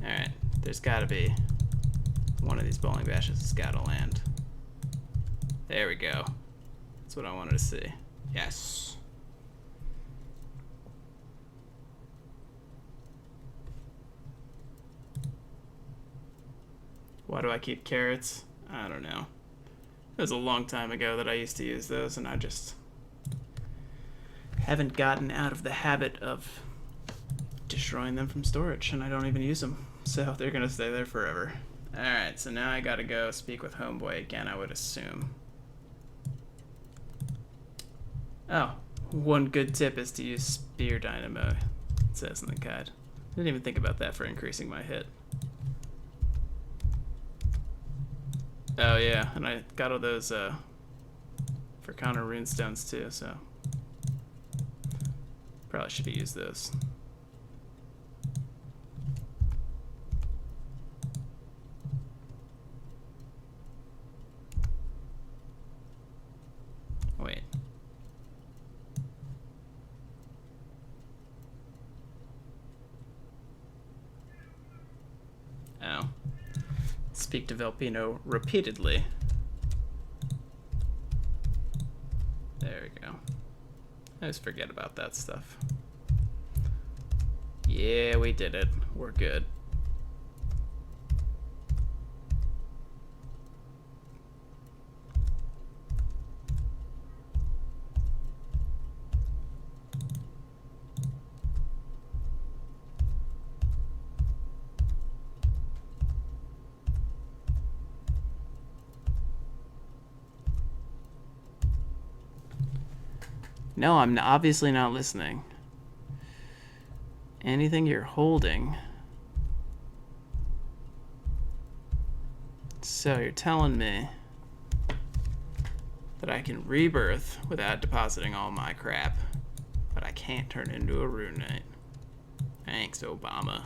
Alright, there's gotta be one of these bowling bashes has gotta land. There we go. That's what I wanted to see. Yes. Why do I keep carrots? I don't know. It was a long time ago that I used to use those, and I just haven't gotten out of the habit of destroying them from storage, and I don't even use them. So they're gonna stay there forever. Alright, so now I gotta go speak with Homeboy again, I would assume. Oh, one good tip is to use Spear Dynamo, it says in the guide. I didn't even think about that for increasing my hit. Oh yeah, and I got all those for counter runestones too, so probably should have used those. Wait. Oh. Speak to Velpino repeatedly. There we go. I just forget about that stuff. Yeah, we did it. We're good. No, I'm obviously not listening. Anything you're holding. So you're telling me that I can rebirth without depositing all my crap, but I can't turn into a Rune Knight. Thanks, Obama.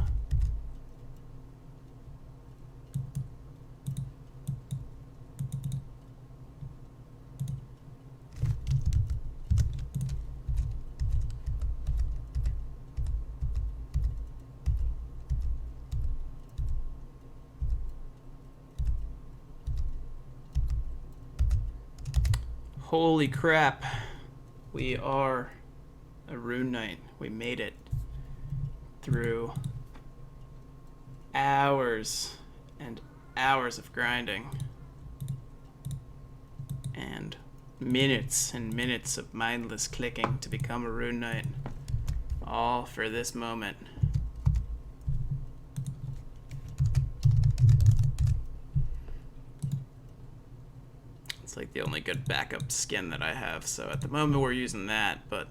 Holy crap. We are a Rune Knight. We made it through hours and hours of grinding and minutes of mindless clicking to become a Rune Knight. All for this moment. Like the only good backup skin that I have, so at the moment we're using that, but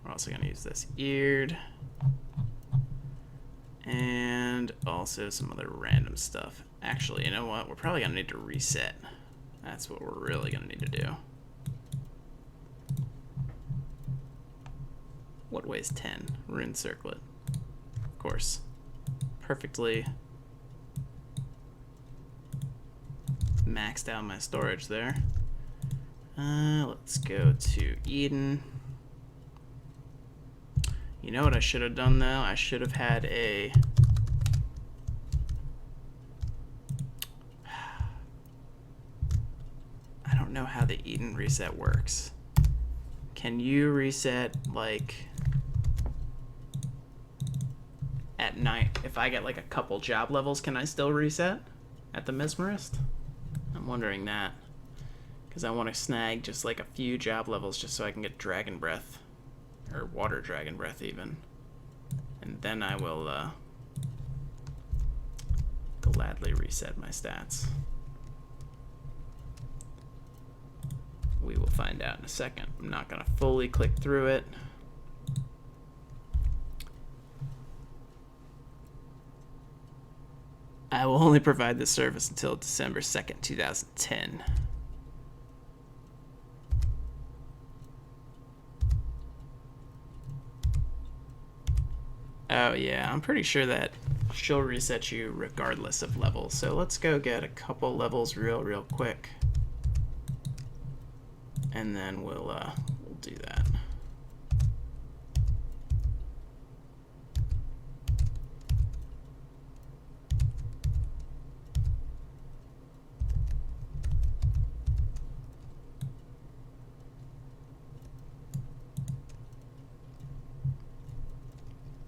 we're also going to use this eared, and also some other random stuff. Actually, you know what? We're probably going to need to reset. That's what we're really going to need to do. What weighs 10? Rune circlet. Of course. Perfectly maxed out my storage there. Let's go to Eden. You know what I should have done though? I should have had a... I don't know how the Eden reset works. Can you reset like at night? If I get like a couple job levels, can I still reset at the Mesmerist? I'm wondering that. Because I want to snag just like a few job levels just so I can get Dragon Breath. Or Water Dragon Breath even. And then I will gladly reset my stats. We will find out in a second. I'm not going to fully click through it. I will only provide this service until December 2nd, 2010. Oh yeah, I'm pretty sure that she'll reset you regardless of levels. So let's go get a couple levels real quick. And then we'll do that.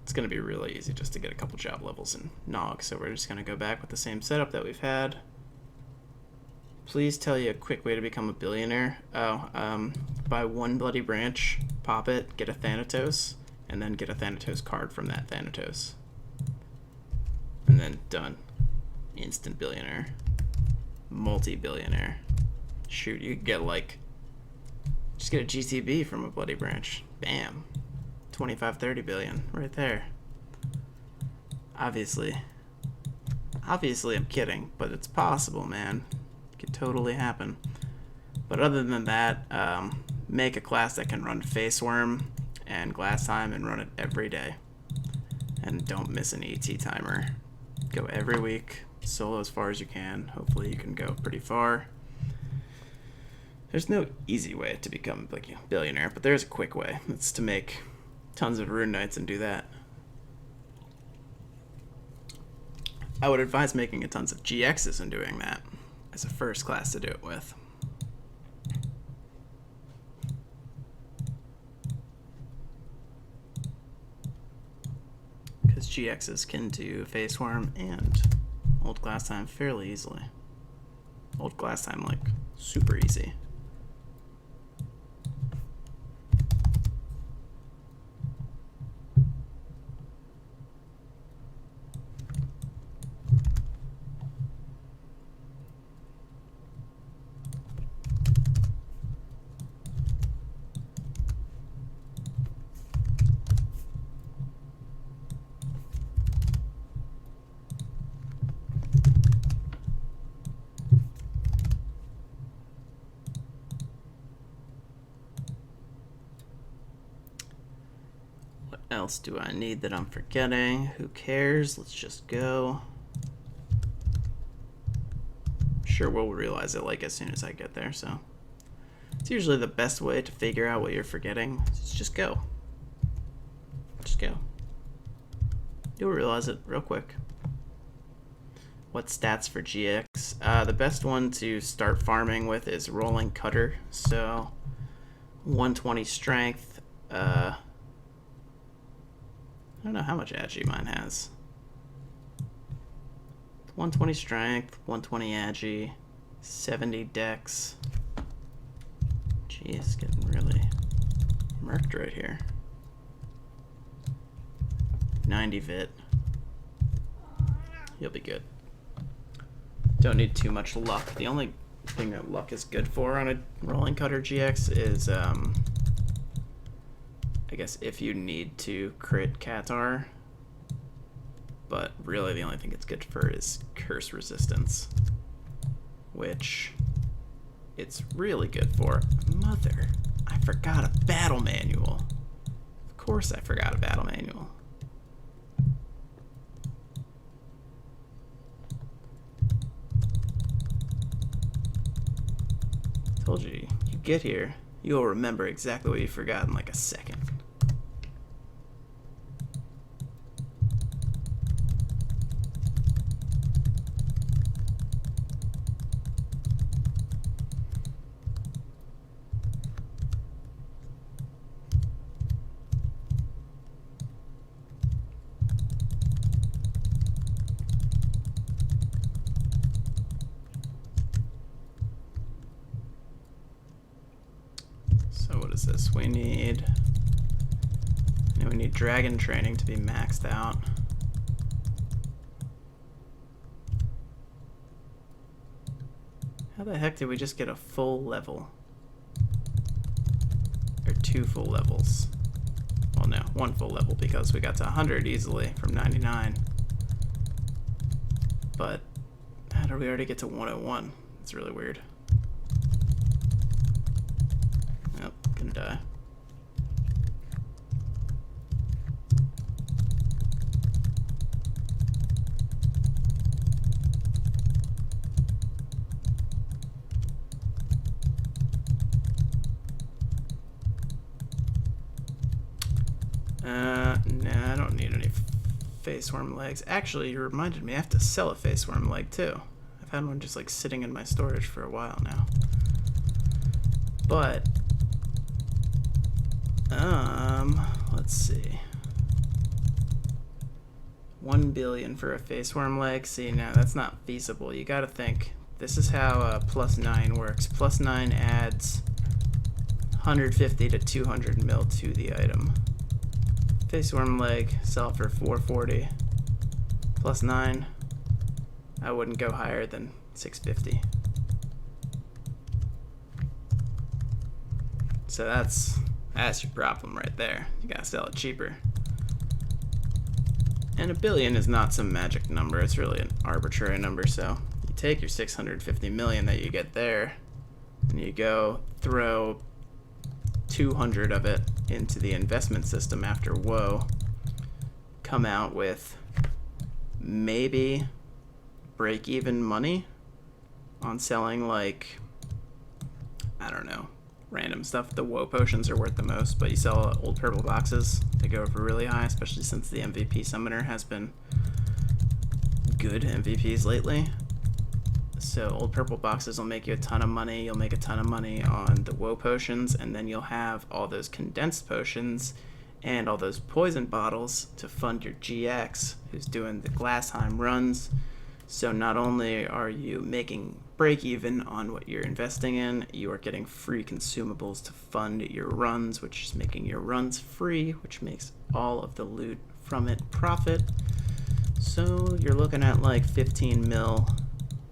It's going to be really easy just to get a couple job levels in Nog, so we're just going to go back with the same setup that we've had. Please tell you a quick way to become a billionaire. Buy one bloody branch, pop it, get a Thanatos, and then get a Thanatos card from that Thanatos. And then done. Instant billionaire. Multi-billionaire. Shoot, you could get like, just get a GTB from a bloody branch. Bam. 25-30 billion right there. Obviously I'm kidding, but it's possible, man. It could totally happen. But other than that, make a class that can run Face Worm and Glass Time and run it every day. And don't miss an ET timer. Go every week, solo as far as you can. Hopefully you can go pretty far. There's no easy way to become like a billionaire, but there's a quick way. It's to make tons of Rune Knights and do that. I would advise making a tons of GXs and doing that as a first class to do it with. Because GXs can do Face Worm and Old Glass Time fairly easily. Old Glass Time like super easy. Else do I need that I'm forgetting? Who cares? Let's just go. Sure, we'll realize it like as soon as I get there, so it's usually the best way to figure out what you're forgetting. Just go. Just go. You'll realize it real quick. What stats for GX? The best one to start farming with is Rolling Cutter. So 120 strength. I don't know how much agi mine has. 120 strength, 120 agi, 70 dex. Jeez, getting really murked right here. 90 vit. You'll be good. Don't need too much luck. The only thing that luck is good for on a Rolling Cutter GX is I guess if you need to crit Qatar, but really the only thing it's good for is curse resistance, which it's really good for. Mother, I forgot a battle manual. Of course I forgot a battle manual. Told you, you get here, you'll remember exactly what you forgot in like a second. So what is this? We need dragon training to be maxed out. How the heck did we just get a full level? Or 2 full levels? Well, no, 1 full level because we got to 100 easily from 99. But how did we already get to 101? It's really weird. Nope, gonna die. Nah, I don't need any faceworm legs. Actually, you reminded me I have to sell a faceworm leg too. I've had one just like sitting in my storage for a while now. But let's see. 1 billion for a faceworm leg. See, now that's not feasible. You gotta think. This is how +9 works. +9 adds 150 to 200 mil to the item. Faceworm leg, sell for 440. +9, I wouldn't go higher than 650. So that's your problem right there. You gotta sell it cheaper. And 1 billion is not some magic number, it's really an arbitrary number, so you take your 650 million that you get there, and you go throw 200 of it into the investment system after WoW, come out with maybe break-even money on selling, like, I don't know, random stuff. The WoW potions are worth the most, but you sell old purple boxes, they go for really high, especially since the MVP summoner has been good MVPs lately. So old purple boxes will make you a ton of money. You'll make a ton of money on the WoW potions, and then you'll have all those condensed potions and all those poison bottles to fund your GX, who's doing the Glassheim runs. So not only are you making break even on what you're investing in, you are getting free consumables to fund your runs, which is making your runs free, which makes all of the loot from it profit. So you're looking at like 15 mil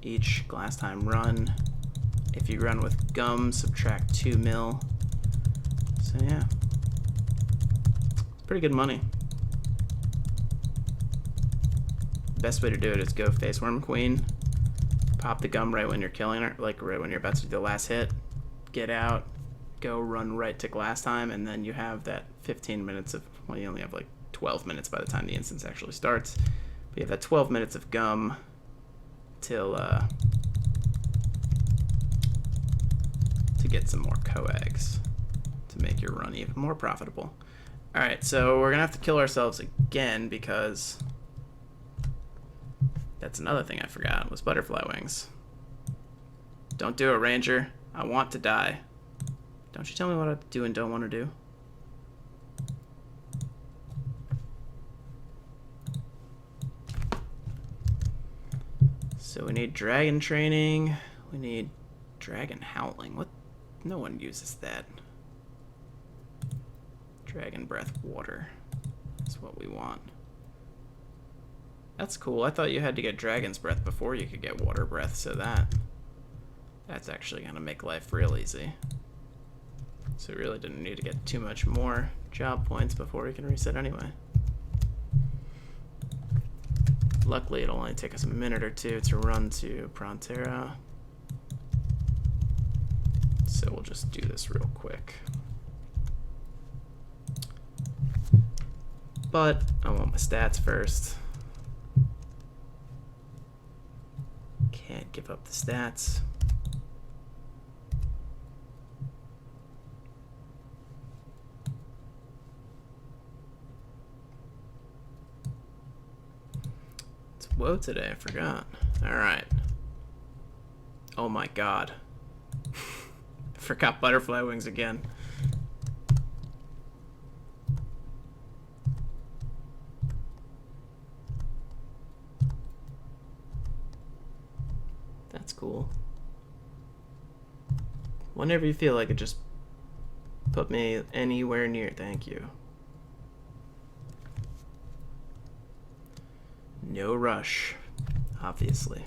each Glassheim run. If you run with gum, subtract 2 mil. So yeah, pretty good money. Best way to do it is go Faceworm Queen, pop the gum right when you're killing her, like right when you're about to do the last hit, get out, go run right to Glassheim, and then you have that 15 minutes of, well, you only have like 12 minutes by the time the instance actually starts, but you have that 12 minutes of gum till to get some more coags to make your run even more profitable. Alright, so we're gonna have to kill ourselves again because that's another thing I forgot, was butterfly wings. Don't do it, Ranger. I want to die. Don't you tell me what I do and don't want to do. So we need dragon training. We need dragon howling. What? No one uses that. Dragon breath water. That's what we want. That's cool. I thought you had to get dragon's breath before you could get water breath, so that's actually gonna make life real easy. So we really didn't need to get too much more job points before we can reset anyway. Luckily, it'll only take us a minute or two to run to Prontera. So we'll just do this real quick. But I want my stats first. Can't give up the stats. It's woe today, I forgot. Alright. Oh my god. I forgot butterfly wings again. That's cool. Whenever you feel like it, just put me anywhere near. Thank you. No rush, obviously.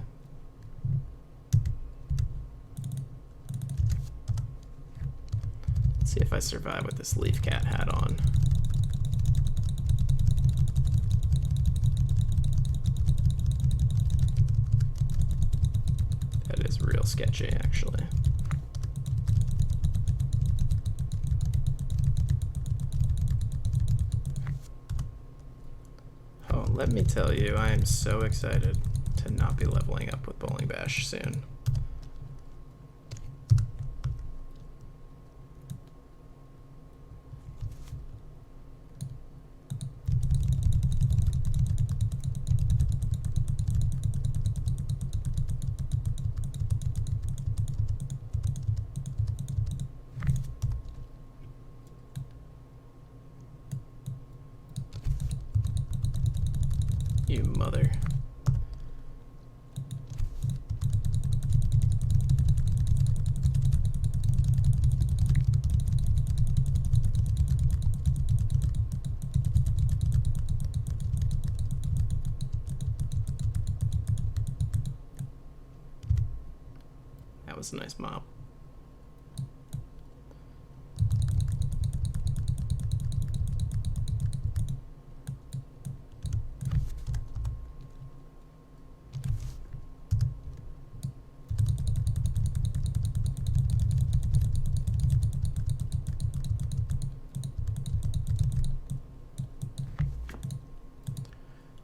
Let's see if I survive with this leaf cat hat on. That is real sketchy, actually. Oh, let me tell you, I am so excited to not be leveling up with Bowling Bash soon. You mother. That was a nice mob.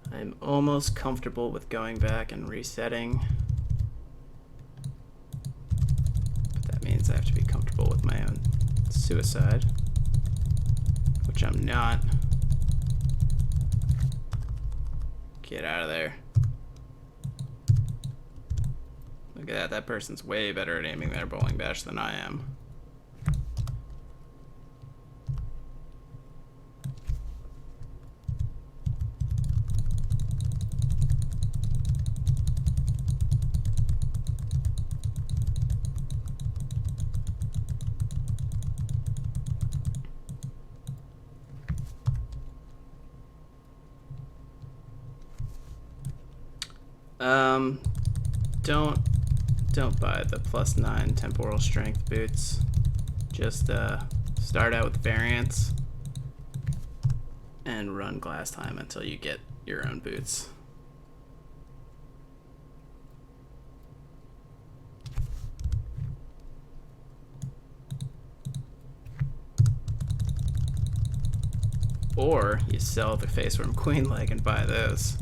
I'm almost comfortable with going back and resetting. But that means I have to be comfortable with my own suicide, which I'm not. Get out of there. Look at that. That person's way better at aiming their bowling bash than I am. Don't buy the +9 temporal strength boots. Just start out with variants and run glass time until you get your own boots. Or you sell the face worm queen leg and buy those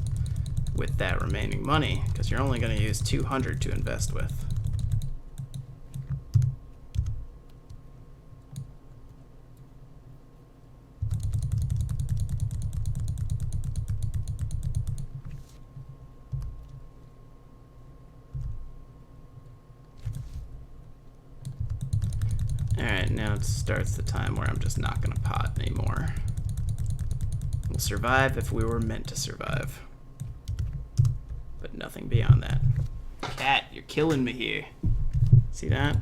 with that remaining money, because you're only going to use 200 to invest with. Alright, now it starts the time where I'm just not going to pot anymore. We'll survive if we were meant to survive. But nothing beyond that. Cat, you're killing me here. See that?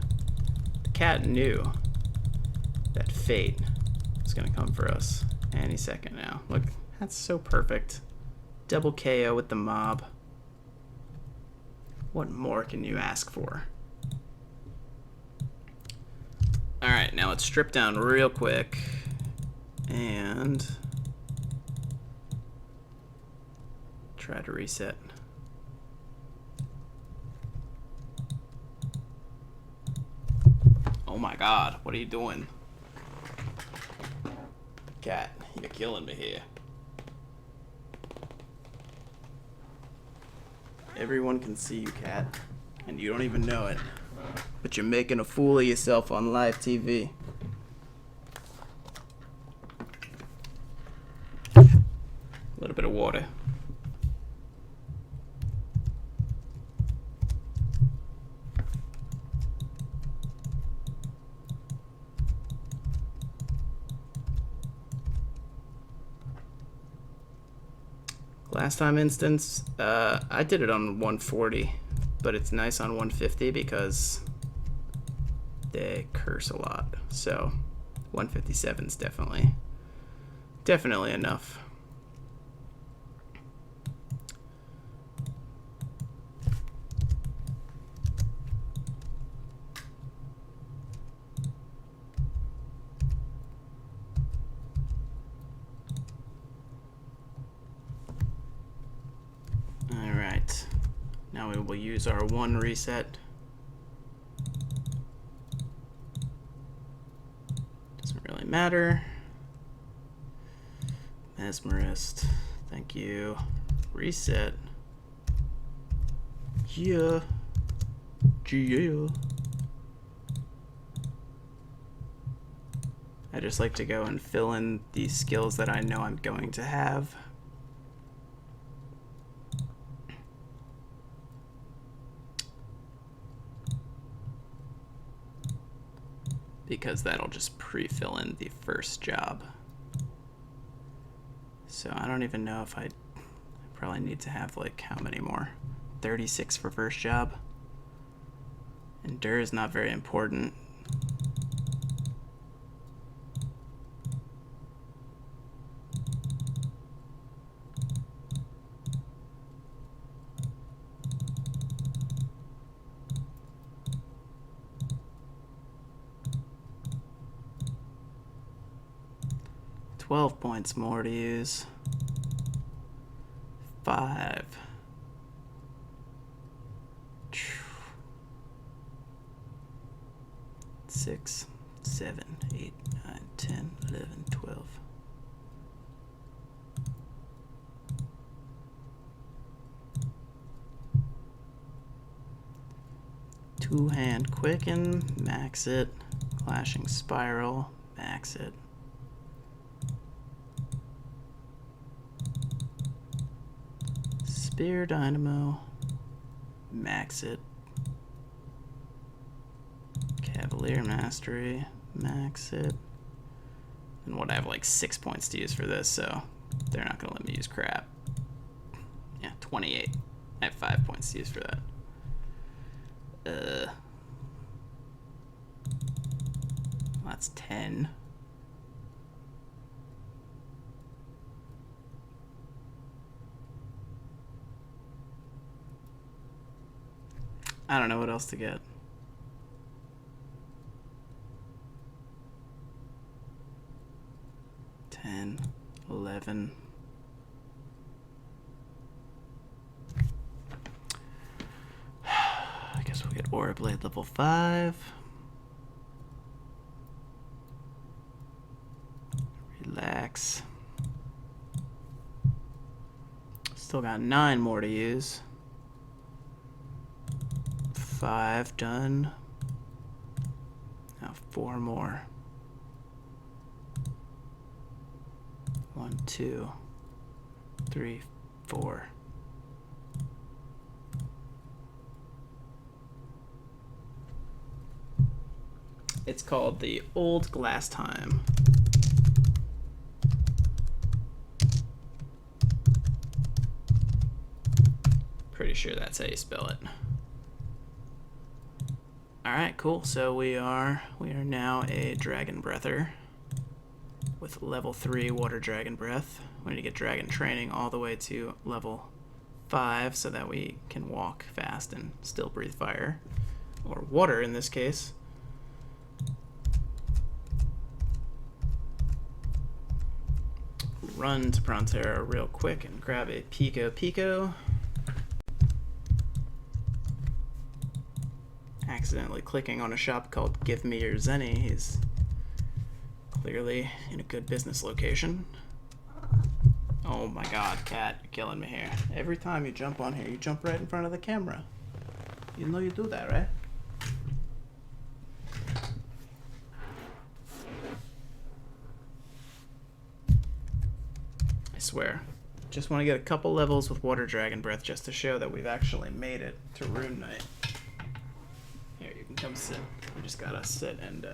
The cat knew that fate was gonna come for us any second now. Look, that's so perfect. Double KO with the mob. What more can you ask for? Alright, now let's strip down real quick and try to reset. Oh my god, what are you doing? Cat, you're killing me here. Everyone can see you, Cat, and you don't even know it. But you're making a fool of yourself on live TV. A little bit of water. Last time instance, I did it on 140, but it's nice on 150 because they curse a lot. So 157 is definitely enough. Alright, now we will use our one reset. Doesn't really matter. Mesmerist, thank you. Reset. Yeah. Yeah. I just like to go and fill in these skills that I know I'm going to have. Because that'll just pre-fill in the first job. So I don't even know if I probably need to have like how many more? 36 for first job. Endure is not very important. $12 points more to use. 5. 6, 7, 8, 9, 10, 11, 12. Two-hand quicken, max it. Clashing spiral, max it. Spear dynamo, max it. Cavalier mastery, max it. And what, I have like 6 points to use for this, so they're not gonna let me use crap. Yeah, 28. I have 5 points to use for that. That's 10. I don't know what else to get. 10, 11. I guess we'll get Aura Blade level 5. Relax. Still got 9 more to use. 5 done. Now 4 more. 1, 2, 3, 4. It's called the Old Glass Time. Pretty sure that's how you spell it. Alright, cool. So we are now a Dragon Breather with level 3 Water Dragon Breath. We need to get Dragon Training all the way to level 5 so that we can walk fast and still breathe fire. Or water in this case. run to Prontera real quick and grab a Pico Pico. Accidentally clicking on a shop called Give Me Your Zenny. He's clearly in a good business location. Oh my god, cat, you're killing me here. Every time you jump on here, you jump right in front of the camera. You know you do that, right? I swear. Just want to get a couple levels with Water Dragon Breath just to show that we've actually made it to Rune Knight. Here, you can come sit. We just gotta sit and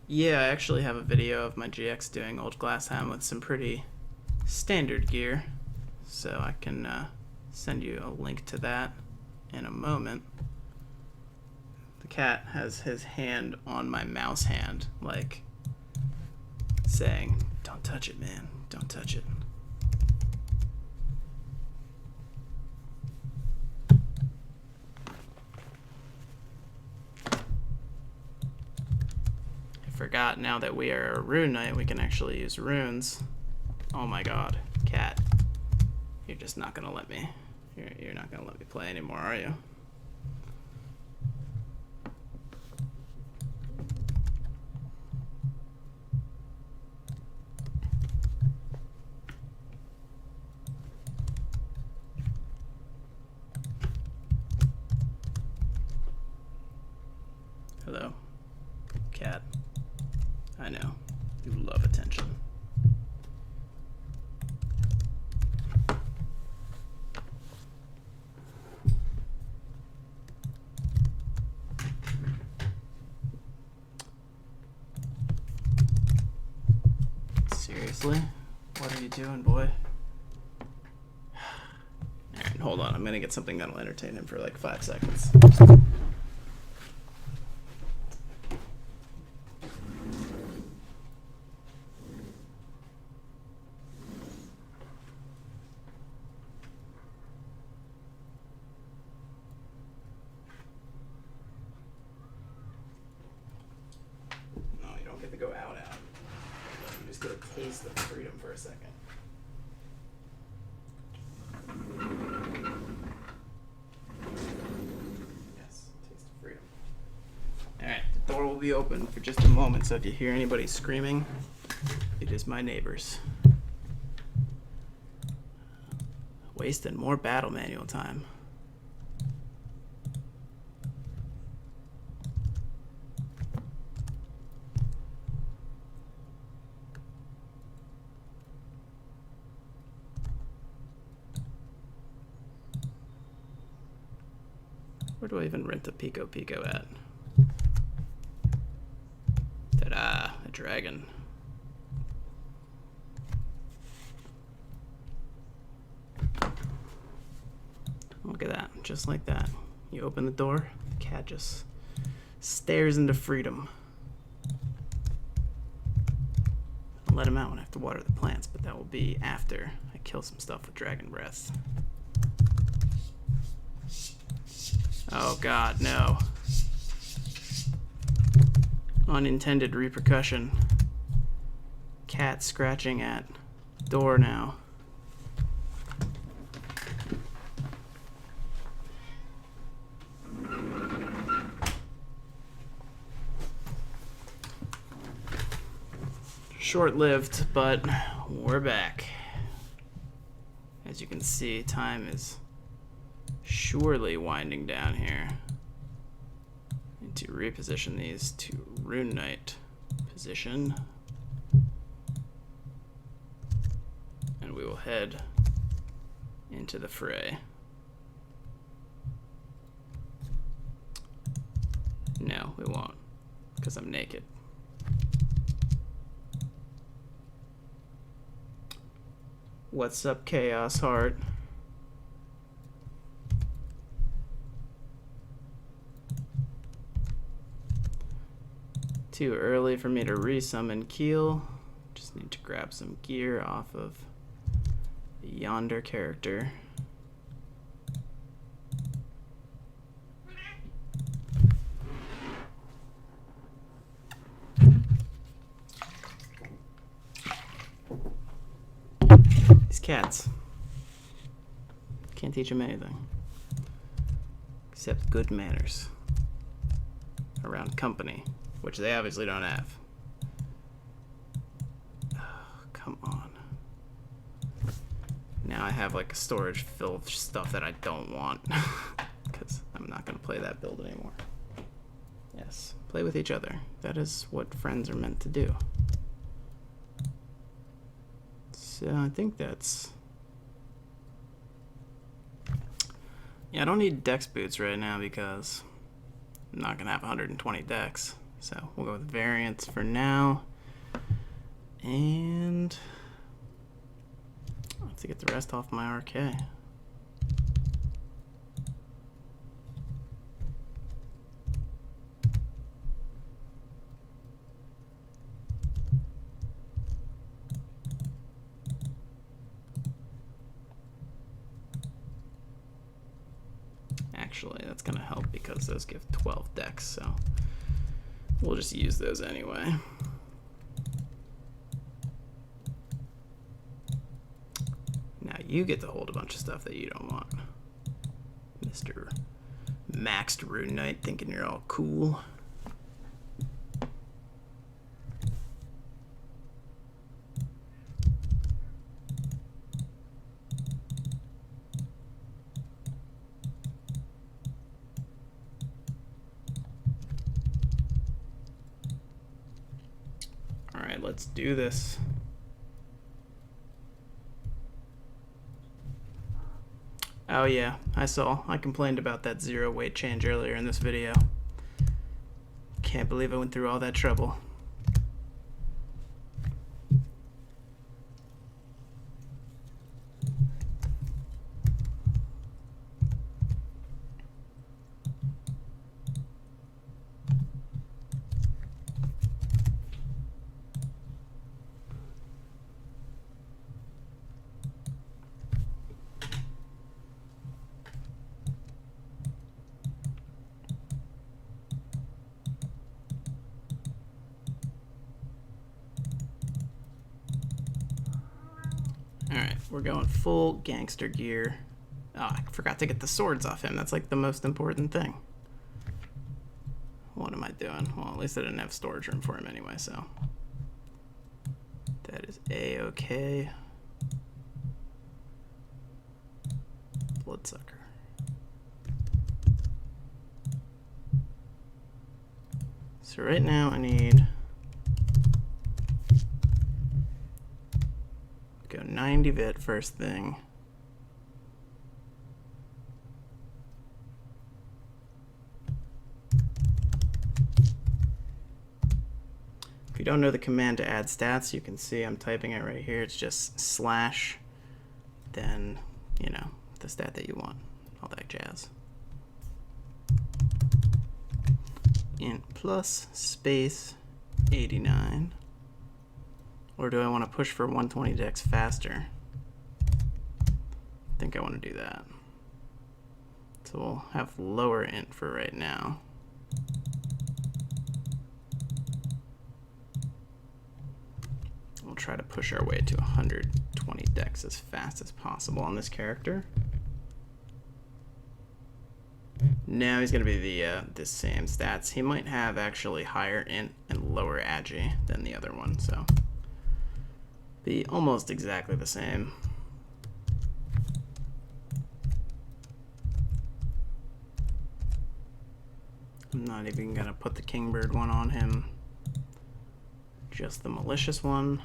yeah, I actually have a video of my GX doing Old Glass Ham with some pretty standard gear, so I can send you a link to that in a moment. The cat has his hand on my mouse hand, like saying, "Don't touch it, man, don't touch it." Forgot, now that we are a Rune Knight, we can actually use runes. Oh my god, cat. You're just not gonna let me. You're not gonna let me play anymore, are you? Hello, cat. I know, you love attention. Seriously? What are you doing, boy? Alright, hold on, I'm gonna get something that'll entertain him for like 5 seconds. Go out. You just get a taste of freedom for a second. Yes, taste of freedom. Alright, the door will be open for just a moment, so if you hear anybody screaming, it is my neighbors. Wasting more battle manual time. Where do I even rent a Pico Pico at? Ta-da! A dragon. Look at that, just like that. You open the door, the cat just stares into freedom. I'll let him out when I have to water the plants, but that will be after I kill some stuff with Dragon Breath. Oh god, no. Unintended repercussion. Cat scratching at door now. Short-lived, but we're back. As you can see, time is surely winding down here. Need to reposition these to Rune Knight position. And we will head into the fray. No, we won't, because I'm naked. What's up, Chaos Heart? Too early for me to resummon Keel. Just need to grab some gear off of yonder character. These cats. Can't teach them anything. Except good manners. Around company. Which they obviously don't have. Oh, come on. Now I have like a storage filled with stuff that I don't want. Because I'm not going to play that build anymore. Yes, play with each other. That is what friends are meant to do. So I think that's... Yeah, I don't need dex boots right now because I'm not going to have 120 dex. So we'll go with variants for now. And I'll have to get the rest off my RK. Actually, that's going to help because those give 12 dex, so we'll just use those anyway. Now you get to hold a bunch of stuff that you don't want. Mr. Maxed Rune Knight thinking you're all cool. Alright, let's do this. Oh yeah, I complained about that 0 weight change earlier in this video. Can't believe I went through all that trouble. Alright, we're going full gangster gear. Oh, I forgot to get the swords off him. That's like the most important thing. What am I doing? Well, at least I didn't have storage room for him anyway, so. That is A-okay. Bloodsucker. So right now I need... Go 90 bit first thing. If you don't know the command to add stats, you can see I'm typing it right here. It's just slash, then, you know, the stat that you want, all that jazz. Int plus space 89. Or do I want to push for 120 dex faster? I think I want to do that. So we'll have lower int for right now. We'll try to push our way to 120 dex as fast as possible on this character. Now he's going to be the same stats. He might have actually higher int and lower agi than the other one, so be almost exactly the same. I'm not even going to put the Kingbird one on him, just the malicious one.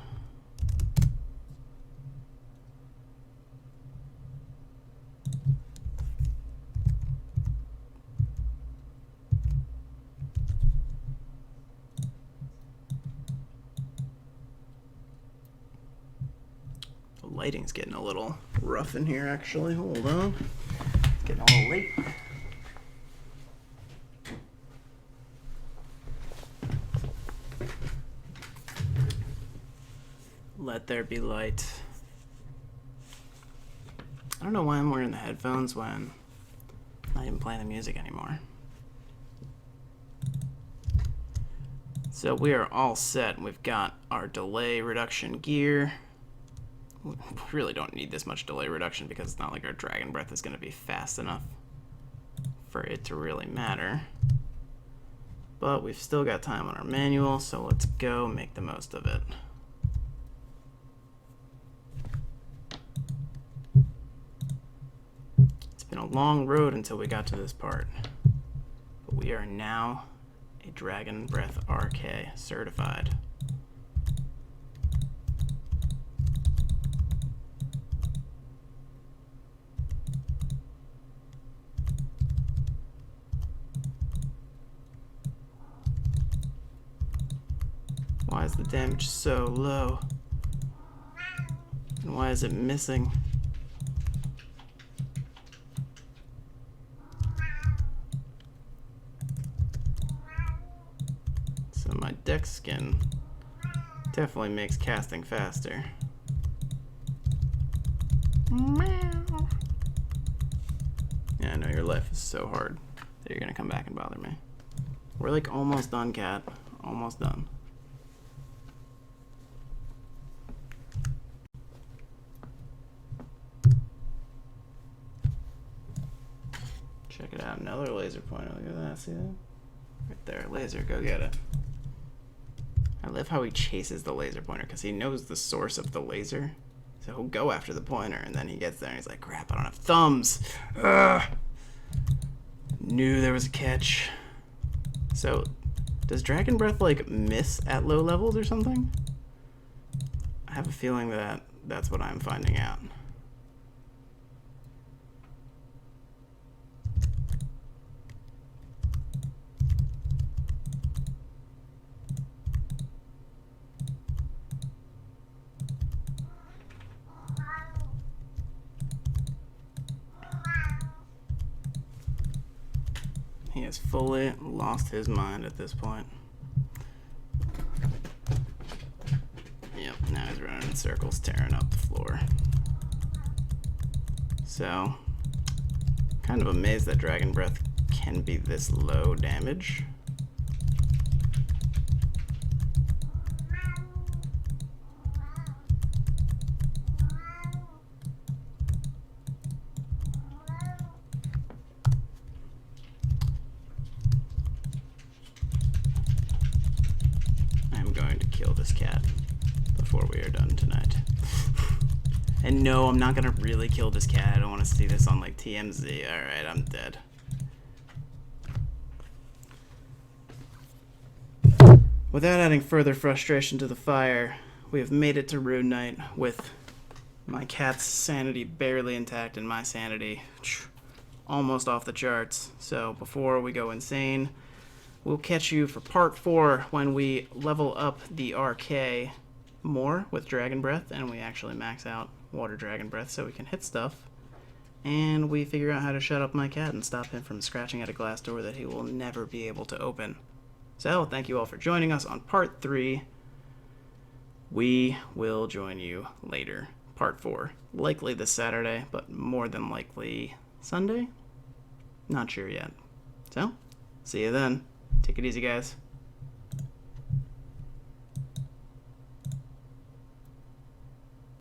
Lighting's getting a little rough in here, actually. Hold on. It's getting a little late. Let there be light. I don't know why I'm wearing the headphones when I'm not even playing the music anymore. So we are all set. We've got our delay reduction gear. We really don't need this much delay reduction because it's not like our Dragon Breath is going to be fast enough for it to really matter. But we've still got time on our manual, so let's go make the most of it. It's been a long road until we got to this part, but we are now a Dragon Breath RK certified. Why is the damage so low? And why is it missing? So my deck skin definitely makes casting faster. Yeah, I know your life is so hard that you're gonna come back and bother me. We're like almost done, cat. Almost done. Check it out, another laser pointer. Look at that, see that? Right there, laser, go get it. I love how he chases the laser pointer because he knows the source of the laser. So he'll go after the pointer and then he gets there and he's like, crap, I don't have thumbs. Ugh. Knew there was a catch. So, does Dragon Breath like miss at low levels or something? I have a feeling that that's what I'm finding out. He has fully lost his mind at this point. Yep, now he's running in circles, tearing up the floor. So, kind of amazed that Dragon Breath can be this low damage. Going to kill this cat before we are done tonight. And no, I'm not gonna really kill this cat. I don't want to see this on like TMZ. Alright, I'm dead. Without adding further frustration to the fire, we have made it to Rune Knight with my cat's sanity barely intact and my sanity almost off the charts. So before we go insane, we'll catch you for part 4 when we level up the RK more with Dragon Breath and we actually max out Water Dragon Breath so we can hit stuff. And we figure out how to shut up my cat and stop him from scratching at a glass door that he will never be able to open. So, thank you all for joining us on part 3. We will join you later. Part 4. Likely this Saturday, but more than likely Sunday? Not sure yet. So, see you then. Take it easy, guys.